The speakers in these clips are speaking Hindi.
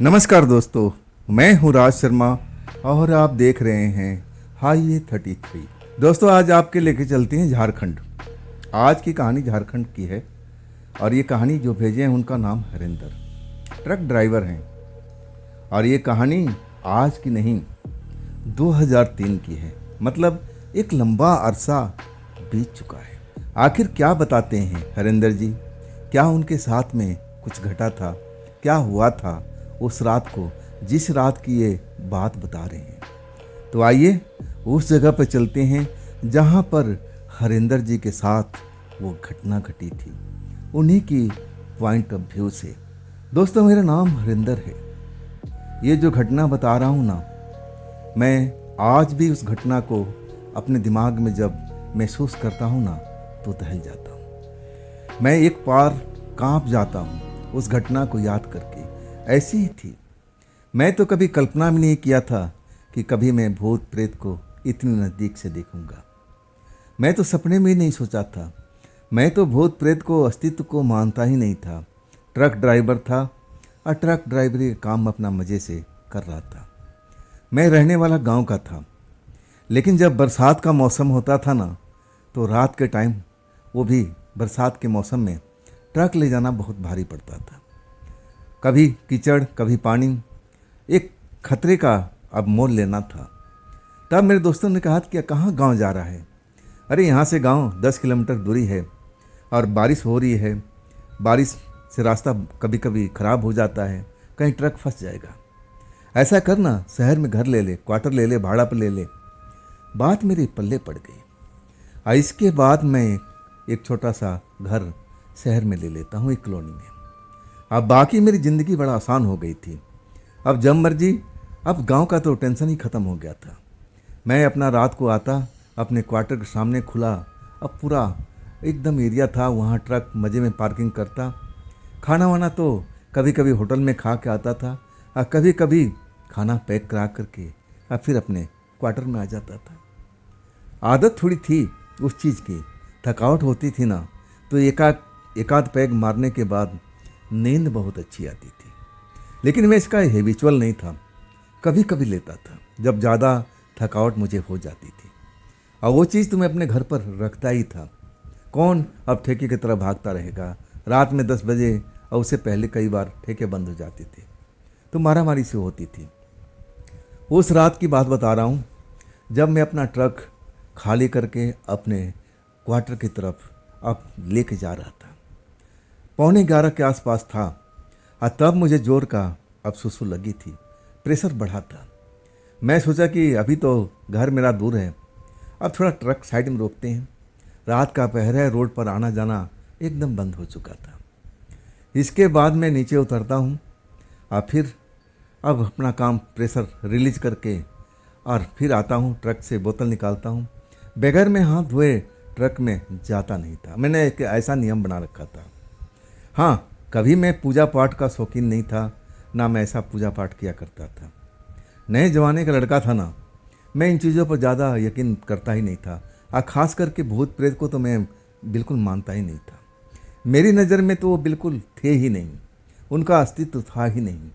नमस्कार दोस्तों, मैं हूं राज शर्मा और आप देख रहे हैं हाईवे 33। दोस्तों, आज आपके लेके चलते हैं झारखंड। आज की कहानी झारखंड की है और ये कहानी जो भेजे हैं उनका नाम हरिंदर, ट्रक ड्राइवर हैं। और ये कहानी आज की नहीं, 2003 की है। मतलब एक लंबा अरसा बीत चुका है। आखिर क्या बताते हैं हरिंदर जी? क्या उनके साथ में कुछ घटा था? क्या हुआ था उस रात को, जिस रात की ये बात बता रहे हैं? तो आइए उस जगह पर चलते हैं जहाँ पर हरिंदर जी के साथ वो घटना घटी थी, उन्हीं की पॉइंट ऑफ व्यू से। दोस्तों, मेरा नाम हरिंदर है। ये जो घटना बता रहा हूँ ना, मैं आज भी उस घटना को अपने दिमाग में जब महसूस करता हूँ ना, तो दहल जाता हूँ। मैं एक बार कांप जाता हूँ उस घटना को याद करके। ऐसी ही थी। मैं तो कभी कल्पना भी नहीं किया था कि कभी मैं भूत प्रेत को इतनी नज़दीक से देखूंगा। मैं तो सपने में ही नहीं सोचा था। मैं तो भूत प्रेत को अस्तित्व को मानता ही नहीं था। ट्रक ड्राइवर था और ट्रक ड्राइवरी काम अपना मज़े से कर रहा था। मैं रहने वाला गांव का था, लेकिन जब बरसात का मौसम होता था ना, तो रात के टाइम, वो भी बरसात के मौसम में, ट्रक ले जाना बहुत भारी पड़ता था। कभी कीचड़, कभी पानी, एक खतरे का अब मोल लेना था। तब मेरे दोस्तों ने कहा कि कहाँ गांव जा रहा है? अरे यहाँ से गांव 10 किलोमीटर दूरी है और बारिश हो रही है। बारिश से रास्ता कभी कभी ख़राब हो जाता है, कहीं ट्रक फंस जाएगा। ऐसा करना, शहर में घर ले ले, क्वार्टर ले ले, भाड़ा पर ले ले। बात मेरे पल्ले पड़ गई और इसके बाद मैं एक छोटा सा घर शहर में ले लेता हूँ, एक कॉलोनी में। अब बाकी मेरी ज़िंदगी बड़ा आसान हो गई थी। अब जब मर्जी, अब गांव का तो टेंशन ही ख़त्म हो गया था। मैं अपना रात को आता, अपने क्वार्टर के सामने खुला, अब पूरा एकदम एरिया था, वहाँ ट्रक मज़े में पार्किंग करता। खाना वाना तो कभी कभी होटल में खा के आता था और कभी कभी खाना पैक करा करके और फिर अपने क्वार्टर में आ जाता था। आदत थोड़ी थी उस चीज़ की। थकावट होती थी ना, तो एकाध पैग मारने के बाद नींद बहुत अच्छी आती थी। लेकिन मैं इसका हैबिचुअल नहीं था, कभी कभी लेता था जब ज़्यादा थकावट मुझे हो जाती थी। और वो चीज़ तो मैं अपने घर पर रखता ही था। कौन अब ठेके की तरह भागता रहेगा रात में 10 बजे? और उससे पहले कई बार ठेके बंद हो जाते थे, तो मारामारी से होती थी। उस रात की बात बता रहा हूँ, जब मैं अपना ट्रक खाली करके अपने क्वार्टर की तरफ अब लेके जा रहा था। 11:15 के आसपास था और तब मुझे जोर का अब सुसु लगी थी, प्रेशर बढ़ा था। मैं सोचा कि अभी तो घर मेरा दूर है, अब थोड़ा ट्रक साइड में रोकते हैं। रात का पहर है, रोड पर आना जाना एकदम बंद हो चुका था। इसके बाद मैं नीचे उतरता हूँ और फिर अब अपना काम प्रेशर रिलीज करके और फिर आता हूँ, ट्रक से बोतल निकालता हूँ। बगैर में हाथ धोए ट्रक में जाता नहीं था। मैंने एक ऐसा नियम बना रखा था। हाँ, कभी मैं पूजा पाठ का शौकीन नहीं था, ना मैं ऐसा पूजा पाठ किया करता था। नए जमाने का लड़का था ना, मैं इन चीज़ों पर ज़्यादा यकीन करता ही नहीं था। और ख़ास करके भूत प्रेत को तो मैं बिल्कुल मानता ही नहीं था। मेरी नज़र में तो वो बिल्कुल थे ही नहीं, उनका अस्तित्व था ही नहीं,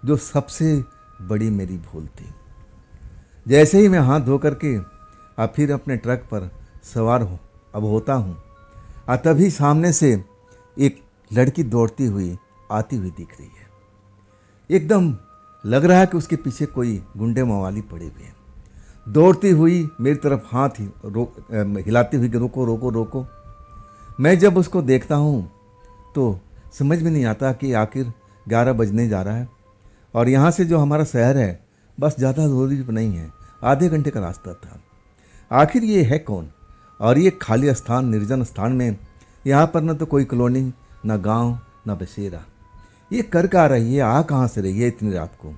जो सबसे बड़ी मेरी भूल थी। जैसे ही मैं हाथ धो करके और फिर अपने ट्रक पर सवार अब होता हूँ, और तभी सामने से एक लड़की दौड़ती हुई आती हुई दिख रही है। एकदम लग रहा है कि उसके पीछे कोई गुंडे मवाली पड़े हुए हैं। दौड़ती हुई मेरी तरफ हाथ हिलाती हुई कि रोको रोको रोको। मैं जब उसको देखता हूँ तो समझ में नहीं आता कि आखिर 11 बजने जा रहा है और यहाँ से जो हमारा शहर है बस ज़्यादा दूरी पर नहीं है, आधे घंटे का रास्ता था। आखिर ये है कौन? और ये खाली स्थान, निर्जन स्थान में, यहाँ पर न तो कोई कॉलोनी, न गांव, न बसेरा। ये कर क्या रही है? आ कहाँ से रही है इतनी रात को?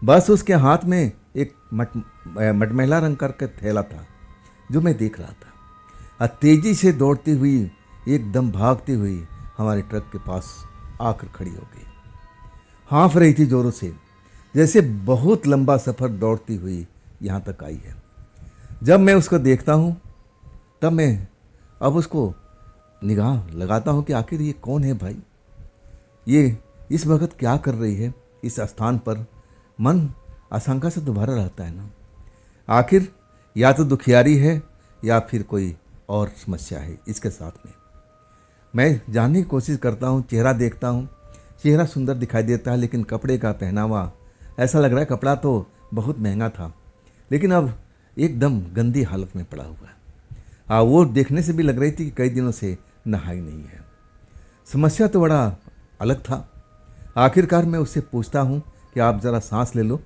बस उसके हाथ में एक मटमैला रंग का थैला था जो मैं देख रहा था। और तेजी से दौड़ती हुई, एकदम भागती हुई हमारे ट्रक के पास आकर खड़ी हो गई। हाँफ रही थी जोरों से, जैसे बहुत लंबा सफ़र दौड़ती हुई यहाँ तक आई है। जब मैं उसको देखता हूँ तब मैं अब उसको निगाह लगाता हूँ कि आखिर ये कौन है भाई, ये इस वक्त क्या कर रही है इस स्थान पर मन आशंका से दोबारा रहता है ना। आखिर या तो दुखियारी है या फिर कोई और समस्या है इसके साथ में। मैं जानने की कोशिश करता हूँ, चेहरा देखता हूँ, चेहरा सुंदर दिखाई देता है, लेकिन कपड़े का पहनावा ऐसा लग रहा है कपड़ा तो बहुत महंगा था, लेकिन अब एकदम गंदी हालत में पड़ा हुआ है। हाँ, वो देखने से भी लग रही थी कि कई दिनों से नहाई नहीं है। समस्या तो बड़ा अलग था। आखिरकार मैं उससे पूछता हूँ कि आप ज़रा सांस ले लो,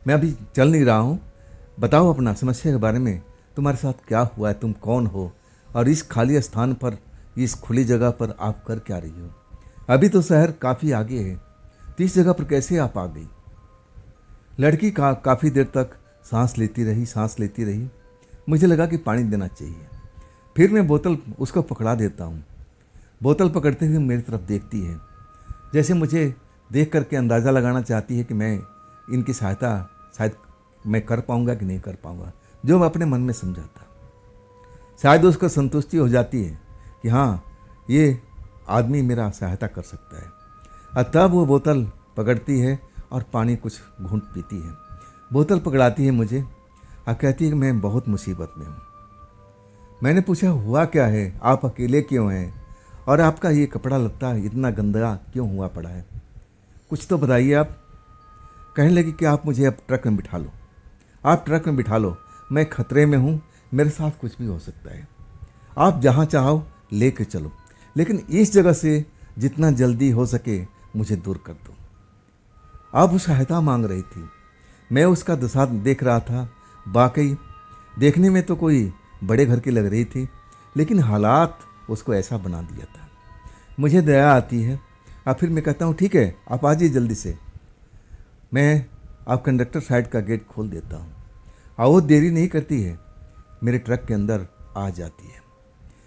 मैं अभी चल नहीं रहा हूँ, बताओ अपना समस्या के बारे में, तुम्हारे साथ क्या हुआ है, तुम कौन हो और इस खाली स्थान पर, इस खुली जगह पर आप कर क्या रही हो? अभी तो शहर काफ़ी आगे है, तो इस जगह पर कैसे आप आ गई? लड़की काफ़ी देर तक सांस लेती रही। मुझे लगा कि पानी देना चाहिए। फिर मैं बोतल उसको पकड़ा देता हूँ। बोतल पकड़ते हुए मेरी तरफ देखती है, जैसे मुझे देख करके अंदाज़ा लगाना चाहती है कि मैं इनकी सहायता शायद मैं कर पाऊँगा कि नहीं कर पाऊँगा, जो मैं अपने मन में समझा था। शायद उसको संतुष्टि हो जाती है कि हाँ, ये आदमी मेरा सहायता कर सकता है। और तब वो बोतल पकड़ती है और पानी कुछ घूंट पीती है। बोतल पकड़ाती है मुझे और कहती है कि मैं बहुत मुसीबत में हूँ। मैंने पूछा, हुआ क्या है, आप अकेले क्यों हैं और आपका ये कपड़ा लत्ता इतना गंदा क्यों हुआ पड़ा है, कुछ तो बताइए आप। कहने लगी कि आप मुझे अब ट्रक में बिठा लो, आप ट्रक में बिठा लो, मैं खतरे में हूँ, मेरे साथ कुछ भी हो सकता है, आप जहाँ चाहो लेके चलो, लेकिन इस जगह से जितना जल्दी हो सके मुझे दूर कर दो। आप वो सहायता मांग रही थी, मैं उसका दशा देख रहा था। वाकई देखने में तो कोई बड़े घर की लग रही थी, लेकिन हालात उसको ऐसा बना दिया था। मुझे दया आती है और फिर मैं कहता हूँ, ठीक है, आप आ जाइए जल्दी से। मैं अब कंडक्टर साइड का गेट खोल देता हूँ और वो देरी नहीं करती है, मेरे ट्रक के अंदर आ जाती है।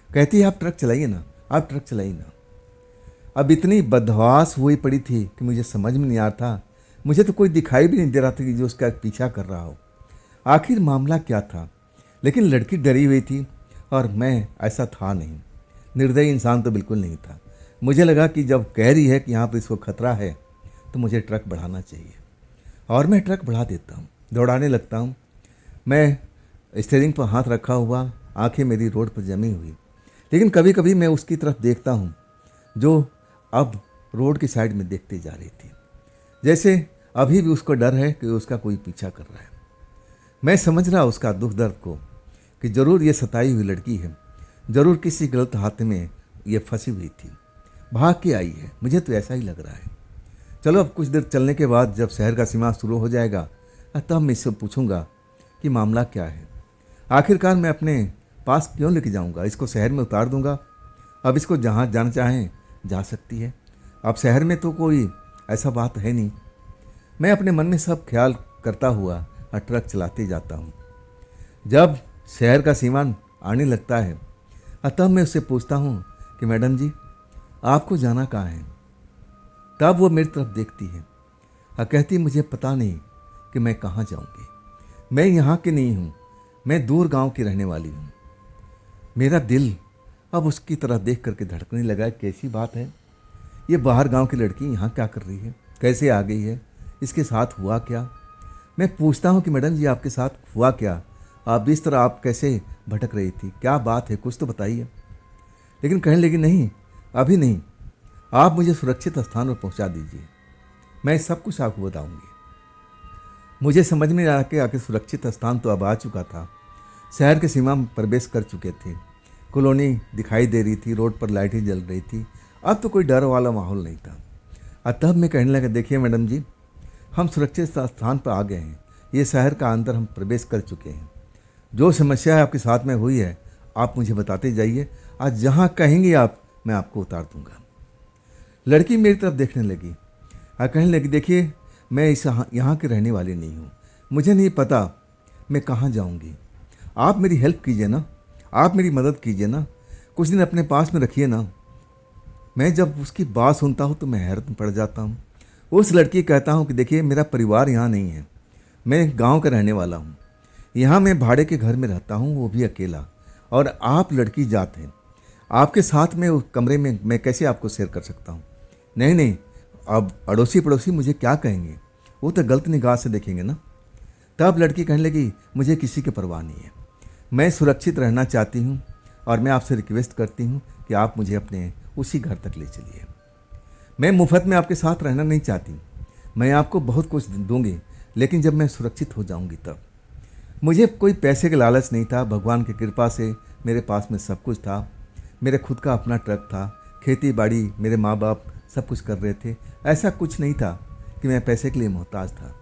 कहती है, आप ट्रक चलाइए ना, आप ट्रक चलाइए ना। अब इतनी बदहवास हुई पड़ी थी कि मुझे समझ में नहीं आता था, मुझे तो कोई दिखाई भी नहीं दे रहा था कि जो उसका पीछा कर रहा हो। आखिर मामला क्या था? लेकिन लड़की डरी हुई थी और मैं ऐसा था नहीं, निर्दयी इंसान तो बिल्कुल नहीं था। मुझे लगा कि जब कह रही है कि यहाँ पर इसको खतरा है तो मुझे ट्रक बढ़ाना चाहिए, और मैं ट्रक बढ़ा देता हूँ, दौड़ाने लगता हूँ। मैं स्टीयरिंग पर हाथ रखा हुआ, आंखें मेरी रोड पर जमी हुई, लेकिन कभी कभी मैं उसकी तरफ देखता हूँ जो अब रोड की साइड में देखते जा रही थी, जैसे अभी भी उसको डर है कि उसका कोई पीछा कर रहा है। मैं समझ रहा उसका दुख दर्द को कि ज़रूर ये सताई हुई लड़की है, ज़रूर किसी गलत हाथ में ये फंसी हुई थी, भाग के आई है, मुझे तो ऐसा ही लग रहा है। चलो, अब कुछ देर चलने के बाद जब शहर का सीमा शुरू हो जाएगा तब मैं इससे पूछूंगा कि मामला क्या है। आखिरकार मैं अपने पास क्यों लेके जाऊंगा, इसको शहर में उतार दूंगा। अब इसको जहाँ जाना चाहें जा सकती है, अब शहर में तो कोई ऐसा बात है नहीं। मैं अपने मन में सब ख्याल करता हुआ ट्रक चलाते जाता हूँ। जब शहर का सीमा आने लगता है तब मैं उससे पूछता हूँ कि मैडम जी, आपको जाना कहाँ है? तब वो मेरी तरफ देखती है और कहती, मुझे पता नहीं कि मैं कहाँ जाऊँगी, मैं यहाँ की नहीं हूँ, मैं दूर गांव की रहने वाली हूँ। मेरा दिल अब उसकी तरह देख करके धड़कने लगा। कैसी बात है, ये बाहर गांव की लड़की यहाँ क्या कर रही है, कैसे आ गई है, इसके साथ हुआ क्या? मैं पूछता हूँ कि मैडम जी, आपके साथ हुआ क्या, आप इस तरह आप कैसे भटक रही थी, क्या बात है, कुछ तो बताइए। लेकिन कहने लगी, नहीं अभी नहीं, आप मुझे सुरक्षित स्थान पर पहुँचा दीजिए, मैं सब कुछ आपको बताऊँगी। मुझे समझ में आ के आके सुरक्षित स्थान तो अब आ चुका था, शहर के सीमा में प्रवेश कर चुके थे, कॉलोनी दिखाई दे रही थी, रोड पर लाइटें जल रही थी, अब तो कोई डर वाला माहौल नहीं था। और तब मैं कहने लगा, देखिए मैडम जी, हम सुरक्षित स्थान पर आ गए हैं, ये शहर का अंदर हम प्रवेश कर चुके हैं, जो समस्या है आपके साथ में हुई है आप मुझे बताते जाइए, आज जहाँ कहेंगे आप मैं आपको उतार दूंगा। लड़की मेरी तरफ देखने लगी और कहने लगी, देखिए मैं इस यहाँ की रहने वाली नहीं हूँ, मुझे नहीं पता मैं कहाँ जाऊँगी, आप मेरी हेल्प कीजिए ना, आप मेरी मदद कीजिए ना, कुछ दिन अपने पास में रखिए ना। मैं जब उसकी बात सुनता हूँ तो मैं हैरत में पड़ जाता हूँ। उस लड़की कहता हूँ कि देखिए मेरा परिवार यहाँ नहीं है, मैं गांव का रहने वाला हूँ, यहाँ मैं भाड़े के घर में रहता हूँ, वो भी अकेला, और आप लड़की जात हैं, आपके साथ में उस कमरे में मैं कैसे आपको शेयर कर सकता हूँ? नहीं नहीं, अब अड़ोसी पड़ोसी मुझे क्या कहेंगे, वो तो गलत निगाह से देखेंगे ना। तब लड़की कहने लगी, मुझे किसी की परवाह नहीं है, मैं सुरक्षित रहना चाहती हूँ और मैं आपसे रिक्वेस्ट करती हूँ कि आप मुझे अपने उसी घर तक ले चलिए। मैं मुफ्त में आपके साथ रहना नहीं चाहती, मैं आपको बहुत कुछ दूंगी, लेकिन जब मैं सुरक्षित हो जाऊंगी तब। मुझे कोई पैसे का लालच नहीं था, भगवान की कृपा से मेरे पास में सब कुछ था। मेरे खुद का अपना ट्रक था, खेती बाड़ी मेरे माँ बाप सब कुछ कर रहे थे। ऐसा कुछ नहीं था कि मैं पैसे के लिए मोहताज था।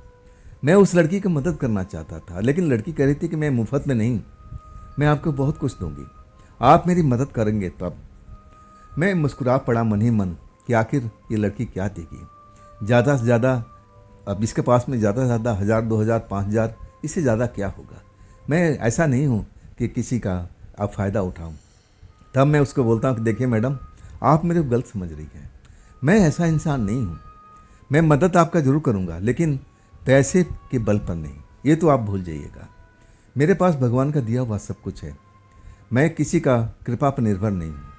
मैं उस लड़की की मदद करना चाहता था, लेकिन लड़की कह रही थी कि मैं मुफ्त में नहीं, मैं आपको बहुत कुछ दूंगी, आप मेरी मदद करेंगे तब। मैं मुस्कुरा पड़ा मन ही मन कि आखिर ये लड़की क्या देगी। ज़्यादा से ज़्यादा, अब इसके पास में ज़्यादा से ज़्यादा 1000, 2000, 5000, इससे ज़्यादा क्या होगा। मैं ऐसा नहीं हूँ कि किसी का आप फ़ायदा उठाऊँ। तब मैं उसको बोलता हूँ कि देखिए मैडम, आप मेरे को गलत समझ रही हैं, मैं ऐसा इंसान नहीं हूँ। मैं मदद आपका ज़रूर करूँगा, लेकिन पैसे के बल पर नहीं, ये तो आप भूल जाइएगा। मेरे पास भगवान का दिया हुआ सब कुछ है, मैं किसी का कृपा पर निर्भर नहीं हूँ।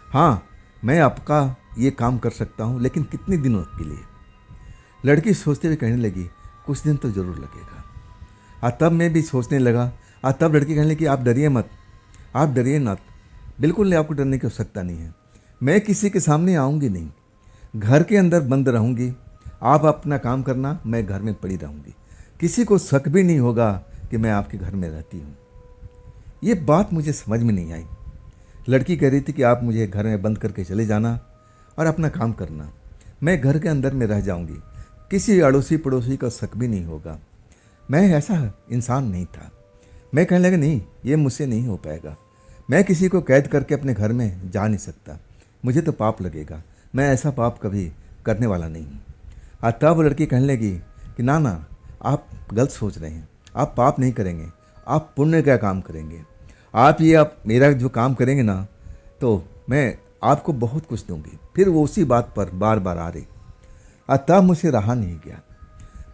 हाँ, मैं आपका ये काम कर सकता हूँ, लेकिन कितने दिनों के लिए। लड़की सोचते हुए कहने लगी, कुछ दिन तो ज़रूर लगेगा। तब मैं भी सोचने लगा। तब लड़की कहने लगी, आप डरिए मत, आप डरिए मत, बिल्कुल नहीं, आपको डरने की आवश्यकता नहीं है। मैं किसी के सामने आऊँगी नहीं, घर के अंदर बंद रहूँगी, आप अपना काम करना, मैं घर में पड़ी रहूँगी, किसी को शक भी नहीं होगा कि मैं आपके घर में रहती हूँ। ये बात मुझे समझ में नहीं आई। लड़की कह रही थी कि आप मुझे घर में बंद करके चले जाना और अपना काम करना, मैं घर के अंदर में रह जाऊंगी, किसी अड़ोसी पड़ोसी का शक भी नहीं होगा। मैं ऐसा इंसान नहीं था। मैं कहने लगा, नहीं, ये मुझसे नहीं हो पाएगा, मैं किसी को कैद करके अपने घर में जा नहीं सकता, मुझे तो पाप लगेगा, मैं ऐसा पाप कभी करने वाला नहीं हूँ। तब लड़की कहने लगी कि ना ना, आप गलत सोच रहे हैं, आप पाप नहीं करेंगे, आप पुण्य का काम करेंगे। आप मेरा जो काम करेंगे ना, तो मैं आपको बहुत कुछ दूंगी। फिर वो उसी बात पर बार बार आ रही। तब मुझे रहा नहीं गया।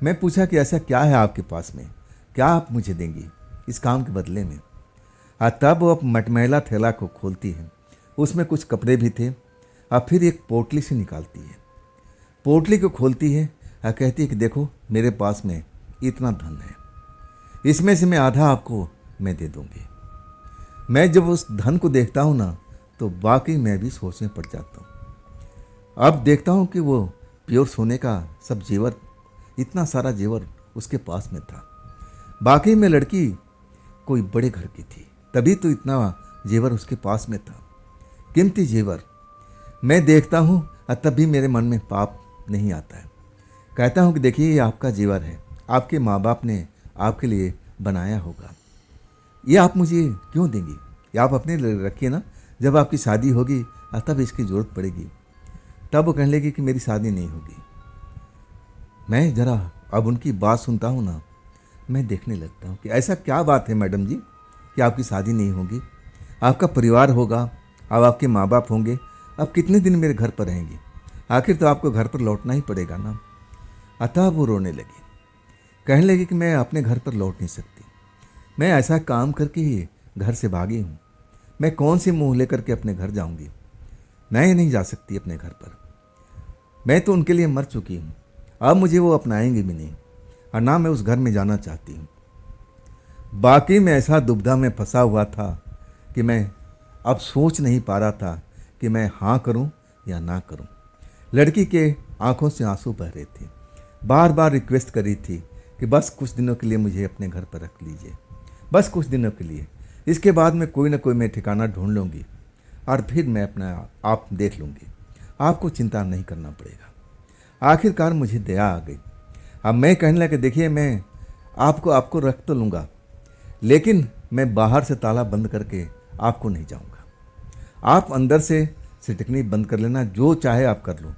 मैं पूछा कि ऐसा क्या है आपके पास में, क्या आप मुझे देंगी इस काम के बदले में। तब वो मटमैला थैला को खोलती है, उसमें कुछ कपड़े भी थे। फिर एक पोटली से निकालती है, पोटली को खोलती है, कहती है कि देखो मेरे पास में इतना धन है, इसमें से मैं आधा आपको मैं दे दूंगी। मैं जब उस धन को देखता हूँ ना, तो वाकई मैं भी सोचने पड़ जाता हूँ। अब देखता हूँ कि वो प्योर सोने का सब जेवर, इतना सारा जेवर उसके पास में था। बाकी में लड़की कोई बड़े घर की थी, तभी तो इतना जेवर उसके पास में था, कीमती जेवर। मैं देखता हूँ तब भी मेरे मन में पाप नहीं आता है। कहता हूँ कि देखिए, ये आपका जेवर है, आपके माँ बाप ने आपके लिए बनाया होगा, ये आप मुझे क्यों देंगी, ये आप अपने लिए रखिए ना, जब आपकी शादी होगी तब इसकी ज़रूरत पड़ेगी। तब वो कहने लगी कि मेरी शादी नहीं होगी। मैं ज़रा अब उनकी बात सुनता हूँ ना, मैं देखने लगता हूँ कि ऐसा क्या बात है मैडम जी कि आपकी शादी नहीं होगी, आपका परिवार होगा, अब आपके माँ बाप होंगे, अब कितने दिन मेरे घर पर रहेंगी, आखिर तो आपको घर पर लौटना ही पड़ेगा ना। अतः वो रोने लगी, कहने लगी कि मैं अपने घर पर लौट नहीं सकती, मैं ऐसा काम करके ही घर से भागी हूँ, मैं कौन सी मुँह लेकर के अपने घर जाऊँगी, मैं नहीं जा सकती अपने घर पर, मैं तो उनके लिए मर चुकी हूँ, अब मुझे वो अपनाएंगे भी नहीं, और ना मैं उस घर में जाना चाहती हूँ। बाकी मैं ऐसा दुविधा में फंसा हुआ था कि मैं अब सोच नहीं पा रहा था कि मैं हाँ करूँ या ना करूँ। लड़की के आंखों से आंसू बह रहे थे, बार बार रिक्वेस्ट कर रही थी कि बस कुछ दिनों के लिए मुझे अपने घर पर रख लीजिए, बस कुछ दिनों के लिए, इसके बाद में कोई ना कोई मैं ठिकाना ढूंढ लूँगी और फिर मैं अपना आप देख लूँगी, आपको चिंता नहीं करना पड़ेगा। आखिरकार मुझे दया आ गई। अब मैं कहने लगा, देखिए मैं आपको रख तो लूँगा, लेकिन मैं बाहर से ताला बंद करके आपको नहीं जाऊँगा, आप अंदर से सिटकनी बंद कर लेना, जो चाहे आप कर लो,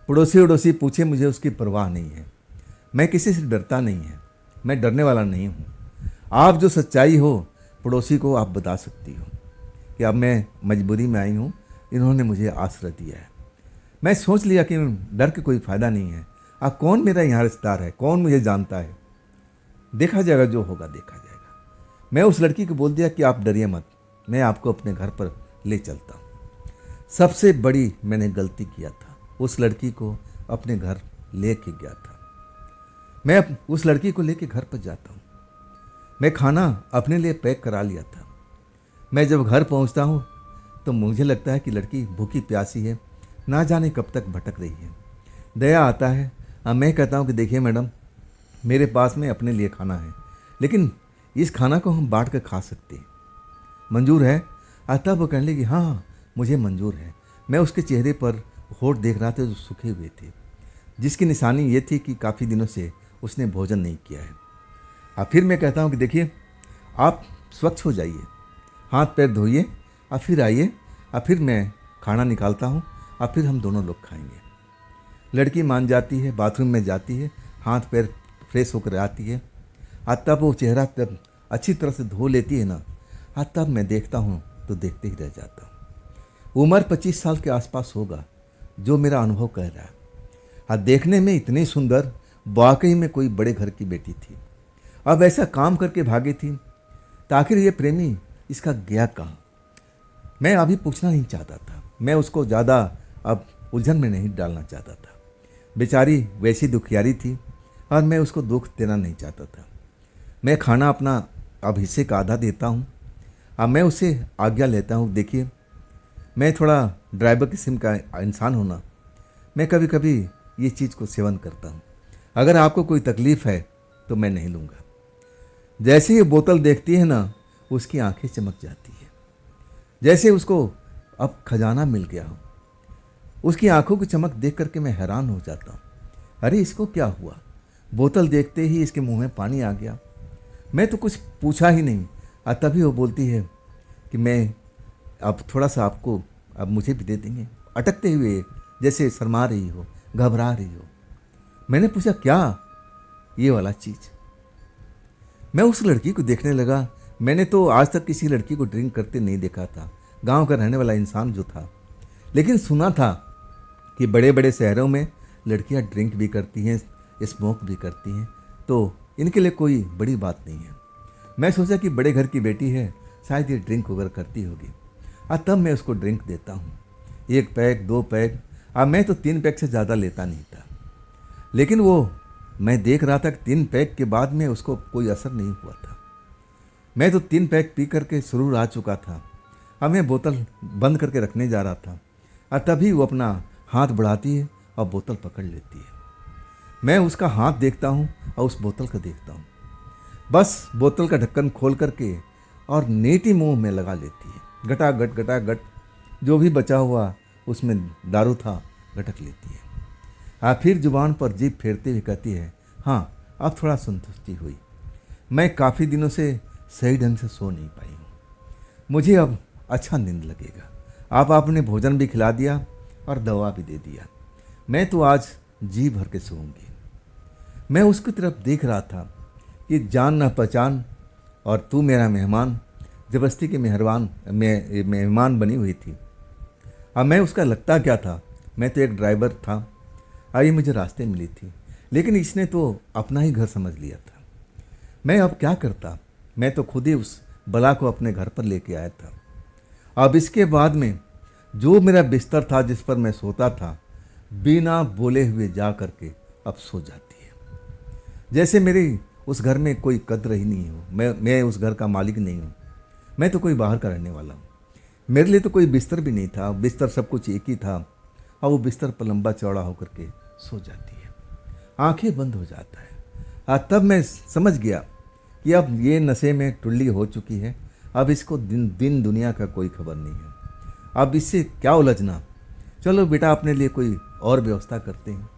पड़ोसी उड़ोसी पूछे मुझे उसकी परवाह नहीं है, मैं किसी से डरता नहीं है, मैं डरने वाला नहीं हूँ। आप जो सच्चाई हो पड़ोसी को आप बता सकती हो कि अब मैं मजबूरी में आई हूँ, इन्होंने मुझे आश्रय दिया है। मैं सोच लिया कि डर के कोई फ़ायदा नहीं है, अब कौन मेरा यहाँ रिश्तेदार है, कौन मुझे जानता है, देखा जाएगा, जो होगा देखा जाएगा। मैं उस लड़की को बोल दिया कि आप डरिए मत, मैं आपको अपने घर पर ले चलता हूँ। सबसे बड़ी मैंने गलती किया था, उस लड़की को अपने घर लेके गया था। मैं उस लड़की को लेके घर पर जाता हूँ। मैं खाना अपने लिए पैक करा लिया था। मैं जब घर पहुँचता हूँ तो मुझे लगता है कि लड़की भूखी प्यासी है, ना जाने कब तक भटक रही है। दया आता है। अब मैं कहता हूँ कि देखिए मैडम, मेरे पास में अपने लिए खाना है, लेकिन इस खाना को हम बांट कर खा सकते हैं, मंजूर है? तब वो कहने लगी हाँ मुझे मंजूर है। मैं उसके चेहरे पर होठ देख रहा था जो सूखे हुए थे, जिसकी निशानी ये थी कि काफ़ी दिनों से उसने भोजन नहीं किया है। अब फिर मैं कहता हूँ कि देखिए आप स्वच्छ हो जाइए, हाथ पैर धोइए, और फिर आइए, और फिर मैं खाना निकालता हूँ, और फिर हम दोनों लोग खाएंगे। लड़की मान जाती है, बाथरूम में जाती है, हाथ पैर फ्रेश होकर आती है, और तब वो चेहरा तब अच्छी तरह से धो लेती है ना, और तब मैं देखता हूँ तो देखते ही रह जाता हूँ। उम्र 25 साल के आसपास होगा, जो मेरा अनुभव कह रहा है। और देखने में इतनी सुंदर, वाकई में कोई बड़े घर की बेटी थी। अब ऐसा काम करके भागी थी, तो आखिर ये प्रेमी इसका गया कहाँ? मैं अभी पूछना नहीं चाहता था, मैं उसको ज़्यादा अब उलझन में नहीं डालना चाहता था। बेचारी वैसी दुखियारी थी और मैं उसको दुख देना नहीं चाहता था। मैं खाना अपना अब हिस्से का आधा देता हूँ। अब मैं उससे आज्ञा लेता हूँ, देखिए मैं थोड़ा ड्राइवर किस्म का इंसान हूँ ना, मैं कभी कभी ये चीज़ को सेवन करता हूँ। अगर आपको कोई तकलीफ़ है तो मैं नहीं लूँगा। जैसे ही बोतल देखती है ना, उसकी आंखें चमक जाती है, जैसे उसको अब खजाना मिल गया हो। उसकी आंखों की चमक देख करके मैं हैरान हो जाता हूँ। अरे इसको क्या हुआ? बोतल देखते ही इसके मुंह में पानी आ गया। मैं तो कुछ पूछा ही नहीं, और तभी वो बोलती है कि मैं अब थोड़ा सा आपको, अब मुझे भी दे देंगे, अटकते हुए जैसे शर्मा रही हो, घबरा रही हो। मैंने पूछा क्या? ये वाला चीज़। मैं उस लड़की को देखने लगा। मैंने तो आज तक किसी लड़की को ड्रिंक करते नहीं देखा था, गांव का रहने वाला इंसान जो था, लेकिन सुना था कि बड़े बड़े शहरों में लड़कियां ड्रिंक भी करती हैं, स्मोक भी करती हैं, तो इनके लिए कोई बड़ी बात नहीं है। मैं सोचा कि बड़े घर की बेटी है, शायद ये ड्रिंक वगैरह करती होगी, और तब मैं उसको ड्रिंक देता हूँ। 1 पैक 2 पैक, अब मैं तो 3 पैक से ज़्यादा लेता नहीं था, लेकिन वो मैं देख रहा था कि 3 पैक के बाद में उसको कोई असर नहीं हुआ था। मैं तो 3 पैक पी करके सुरूर आ चुका था। अब मैं बोतल बंद करके रखने जा रहा था, और तभी वो अपना हाथ बढ़ाती है और बोतल पकड़ लेती है। मैं उसका हाथ देखता हूँ और उस बोतल को देखता हूँ। बस बोतल का ढक्कन खोल करके और नेटी मुंह में लगा लेती है। गटागट जो भी बचा हुआ उसमें दारू था, गटक लेती है। फिर जुबान पर जीभ फेरते हुए कहती है, हाँ अब थोड़ा संतुष्टि हुई। मैं काफ़ी दिनों से सही ढंग से सो नहीं पाई हूँ, मुझे अब अच्छा नींद लगेगा। आप आपने भोजन भी खिला दिया और दवा भी दे दिया, मैं तो आज जी भर के सोऊंगी। मैं उसकी तरफ देख रहा था कि जान न पहचान और तू मेरा मेहमान, जबरदस्ती के मेहमान बनी हुई थी। अब मैं उसका लगता क्या था? मैं तो एक ड्राइवर था, ये मुझे रास्ते मिली थी, लेकिन इसने तो अपना ही घर समझ लिया था। मैं अब क्या करता? मैं तो खुद ही उस बला को अपने घर पर लेके आया था। अब इसके बाद में जो मेरा बिस्तर था, जिस पर मैं सोता था, बिना बोले हुए जा करके अब सो जाती है, जैसे मेरी उस घर में कोई कद्र ही नहीं हो। मैं उस घर का मालिक नहीं हूँ, मैं तो कोई बाहर का रहने वाला हूँ। मेरे लिए तो कोई बिस्तर भी नहीं था, बिस्तर सब कुछ एक ही था, और वो बिस्तर पर लंबा चौड़ा होकर के सो जाती है, आंखें बंद हो जाता है। तब मैं समझ गया कि अब ये नशे में टुल्ली हो चुकी है, अब इसको दिन दुनिया का कोई खबर नहीं है, अब इससे क्या उलझना। चलो बेटा अपने लिए कोई और व्यवस्था करते हैं।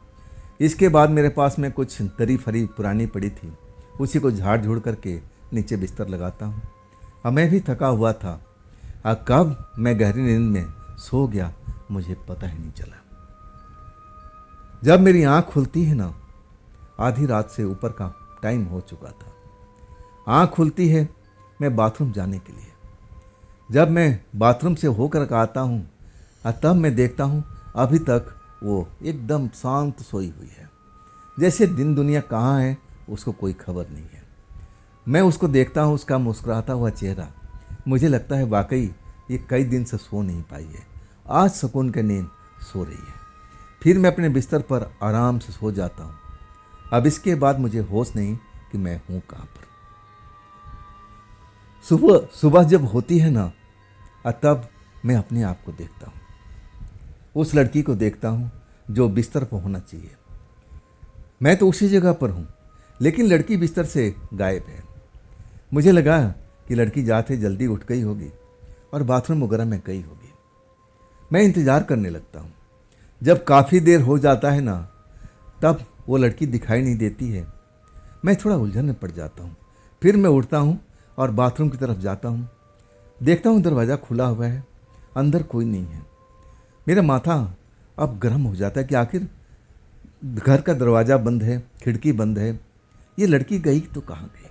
इसके बाद मेरे पास में कुछ तरी फरी पुरानी पड़ी थी, उसी को झाड़ झूड़ करके नीचे बिस्तर लगाता हूँ। अब मैं भी थका हुआ था, कब मैं गहरी नींद में सो गया मुझे पता ही नहीं चला। जब मेरी आँख खुलती है ना, आधी रात से ऊपर का टाइम हो चुका था। आँख खुलती है मैं बाथरूम जाने के लिए। जब मैं बाथरूम से होकर आता हूँ, तब मैं देखता हूँ अभी तक वो एकदम शांत सोई हुई है, जैसे दिन दुनिया कहाँ है उसको कोई खबर नहीं है। मैं उसको देखता हूँ, उसका मुस्कुराता हुआ चेहरा, मुझे लगता है वाकई ये कई दिन से सो नहीं पाई है, आज सुकून की नींद सो रही है। फिर मैं अपने बिस्तर पर आराम से सो जाता हूँ। अब इसके बाद मुझे होश नहीं कि मैं हूँ कहाँ पर। सुबह सुबह जब होती है ना, तब मैं अपने आप को देखता हूँ, उस लड़की को देखता हूँ जो बिस्तर पर होना चाहिए। मैं तो उसी जगह पर हूँ, लेकिन लड़की बिस्तर से गायब है। मुझे लगा कि लड़की जाते जल्दी उठ गई होगी और बाथरूम वगैरह में गई होगी। मैं इंतज़ार करने लगता हूँ। जब काफ़ी देर हो जाता है ना, तब वो लड़की दिखाई नहीं देती है। मैं थोड़ा उलझन में पड़ जाता हूँ। फिर मैं उठता हूँ और बाथरूम की तरफ जाता हूँ। देखता हूँ दरवाज़ा खुला हुआ है, अंदर कोई नहीं है। मेरा माथा अब गर्म हो जाता है कि आखिर घर का दरवाज़ा बंद है, खिड़की बंद है, ये लड़की गई तो कहाँ गई।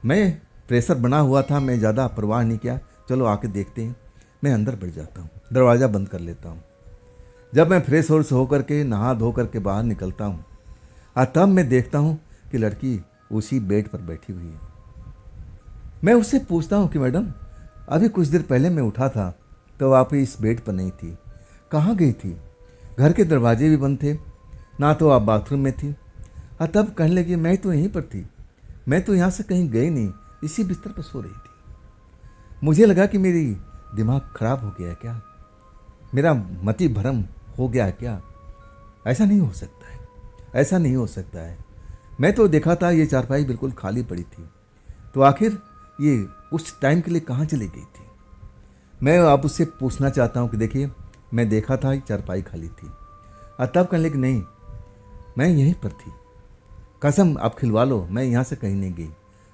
मैं प्रेशर बना हुआ था, मैं ज़्यादा परवाह नहीं किया, चलो आके देखते हैं। मैं अंदर बढ़ जाता हूँ, दरवाज़ा बंद कर लेता हूँ। जब मैं फ्रेश व्रेश होकर के नहा धो करके बाहर निकलता हूँ, तब मैं देखता हूँ कि लड़की उसी बेड पर बैठी हुई है। मैं उससे पूछता हूँ कि मैडम, अभी कुछ देर पहले मैं उठा था तो आप इस बेड पर नहीं थी, कहाँ गई थी? घर के दरवाजे भी बंद थे, ना तो आप बाथरूम में थी। तब कहने लगी, मैं तो यहीं पर थी, मैं तो यहाँ से कहीं गई नहीं, इसी बिस्तर पर सो रही थी। मुझे लगा कि मेरी दिमाग खराब हो गया है क्या, मेरा मति भ्रम हो गया है क्या? ऐसा नहीं हो सकता है, ऐसा नहीं हो सकता है। मैं तो देखा था ये चारपाई बिल्कुल खाली पड़ी थी, तो आखिर ये उस टाइम के लिए कहाँ चली गई थी? मैं आप उससे पूछना चाहता हूँ कि देखिए, मैं देखा था ये चारपाई खाली थी। तब कहने लगी, नहीं मैं यहीं पर थी, कसम आप खिलवा लो, मैं यहाँ से कहीं नहीं गई,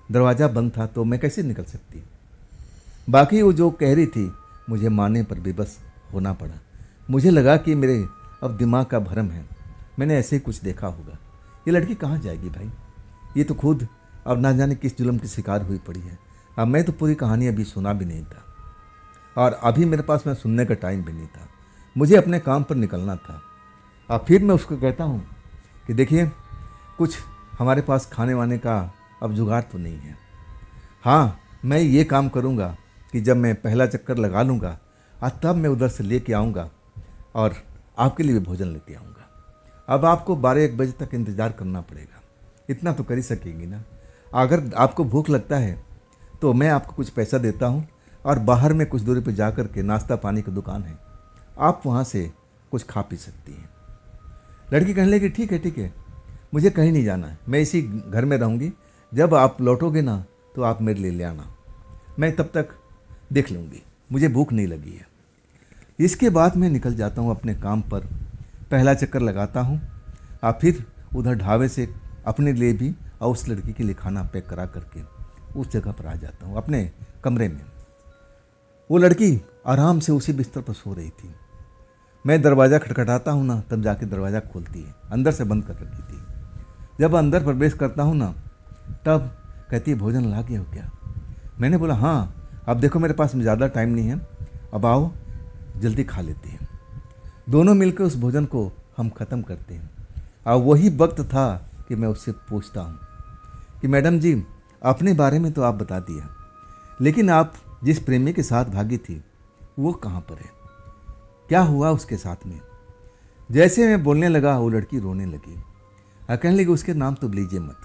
दरवाज़ा बंद था तो मैं कैसे निकल सकती। बाकी वो जो कह रही थी, मुझे मानने पर बेबस होना पड़ा। मुझे लगा कि मेरे अब दिमाग का भ्रम है, मैंने ऐसे ही कुछ देखा होगा। ये लड़की कहाँ जाएगी भाई, ये तो खुद अब ना जाने किस जुल्म की शिकार हुई पड़ी है। अब मैं तो पूरी कहानी अभी सुना भी नहीं था, और अभी मेरे पास में सुनने का टाइम भी नहीं था, मुझे अपने काम पर निकलना था। अब फिर मैं उसको कहता हूँ कि देखिए, कुछ हमारे पास खाने वाने का अब जुगाड़ तो नहीं है। हाँ, मैं ये काम करूँगा कि जब मैं पहला चक्कर लगा लूँगा, तब मैं उधर से लेके आऊँगा और आपके लिए भी भोजन लेके आऊँगा। अब आपको 12-1 बजे तक इंतज़ार करना पड़ेगा, इतना तो कर ही सकेंगी ना। अगर आपको भूख लगता है तो मैं आपको कुछ पैसा देता हूँ, और बाहर में कुछ दूरी पर जा कर के नाश्ता पानी की दुकान है, आप वहाँ से कुछ खा पी सकती हैं। लड़की कहने लगी, ठीक है ठीक है, मुझे कहीं नहीं जाना है, मैं इसी घर में रहूँगी, जब आप लौटोगे ना तो आप मेरे लिए ले आना, मैं तब तक देख लूँगी, मुझे भूख नहीं लगी है। इसके बाद मैं निकल जाता हूँ अपने काम पर, पहला चक्कर लगाता हूँ, और फिर उधर ढाबे से अपने लिए भी और उस लड़की के लिए खाना पैक करा करके उस जगह पर आ जाता हूँ, अपने कमरे में। वो लड़की आराम से उसी बिस्तर पर सो रही थी। मैं दरवाज़ा खटखटाता हूँ ना, तब जाके दरवाज़ा खोलती है, अंदर से बंद कर रखी थी। जब अंदर प्रवेश करता हूँ ना, तब कहती है, भोजन ला गया हो क्या? मैंने बोला, हाँ, अब देखो मेरे पास में ज़्यादा टाइम नहीं है, अब आओ जल्दी खा लेते हैं। दोनों मिलकर उस भोजन को हम ख़त्म करते हैं। और वही वक्त था कि मैं उससे पूछता हूँ कि मैडम जी, अपने बारे में तो आप बता दिया, लेकिन आप जिस प्रेमी के साथ भागी थी वो कहाँ पर है, क्या हुआ उसके साथ में? जैसे मैं बोलने लगा, वो लड़की रोने लगी और कहने लगी, उसके नाम तो लीजिए मत,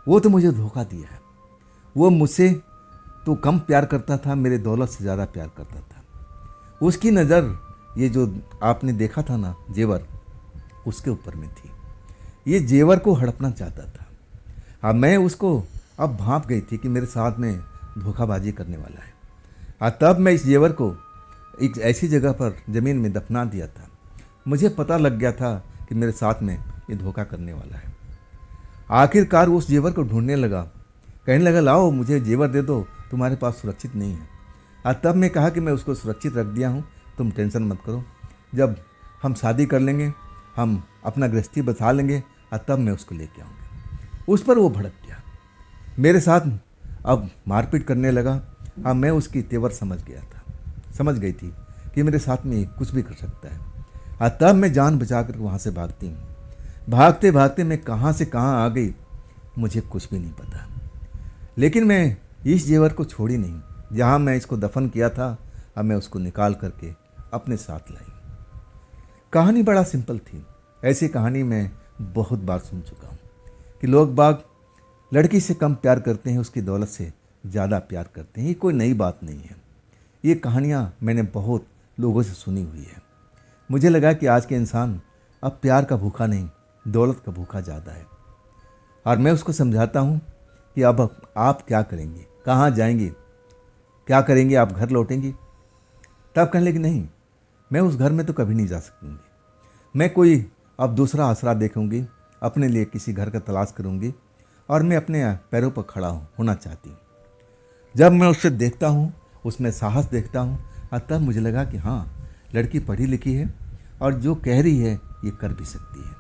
वो तो मुझे धोखा दिया है, वो मुझसे तो कम प्यार करता था, मेरे दौलत से ज़्यादा प्यार करता था। उसकी नज़र ये जो आपने देखा था ना जेवर, उसके ऊपर में थी, ये जेवर को हड़पना चाहता था। अब मैं उसको अब भांप गई थी कि मेरे साथ में धोखाबाजी करने वाला है, और तब मैं इस जेवर को एक ऐसी जगह पर ज़मीन में दफना दिया था। मुझे पता लग गया था कि मेरे साथ में ये धोखा करने वाला है। आखिरकार उस जेवर को ढूंढने लगा, कहने लगा, लाओ मुझे जेवर दे दो, तुम्हारे पास सुरक्षित नहीं है। और तब मैं कहा कि मैं उसको सुरक्षित रख दिया हूँ, तुम टेंशन मत करो, जब हम शादी कर लेंगे, हम अपना गृहस्थी बसा लेंगे, और तब मैं उसको लेके आऊँगी। उस पर वो भड़क गया, मेरे साथ अब मारपीट करने लगा। अब मैं उसकी तेवर समझ गई थी कि मेरे साथ में कुछ भी कर सकता है। और तब मैं जान बचा कर वहाँ से भागती हूँ। भागते भागते मैं कहाँ से कहाँ आ गई, मुझे कुछ भी नहीं पता। लेकिन मैं इस जेवर को छोड़ी नहीं, जहाँ मैं इसको दफन किया था, अब मैं उसको निकाल करके अपने साथ लाई। कहानी बड़ा सिंपल थी। ऐसी कहानी मैं बहुत बार सुन चुका हूँ कि लोग बाग लड़की से कम प्यार करते हैं, उसकी दौलत से ज़्यादा प्यार करते हैं। ये कोई नई बात नहीं है। ये कहानियाँ मैंने बहुत लोगों से सुनी हुई है। मुझे लगा कि आज के इंसान अब प्यार का भूखा नहीं, दौलत का भूखा ज़्यादा है। और मैं उसको समझाता हूँ कि अब आप क्या करेंगे, कहाँ जाएंगे, क्या करेंगे, आप घर लौटेंगी? तब कहने लगी नहीं, मैं उस घर में तो कभी नहीं जा सकूँगी। मैं कोई अब दूसरा आसरा देखूँगी, अपने लिए किसी घर का तलाश करूँगी और मैं अपने पैरों पर खड़ा होना चाहती हूँ। जब मैं उससे देखता हूँ, उसमें साहस देखता हूँ, और तब मुझे लगा कि हाँ, लड़की पढ़ी लिखी है और जो कह रही है ये कर भी सकती है।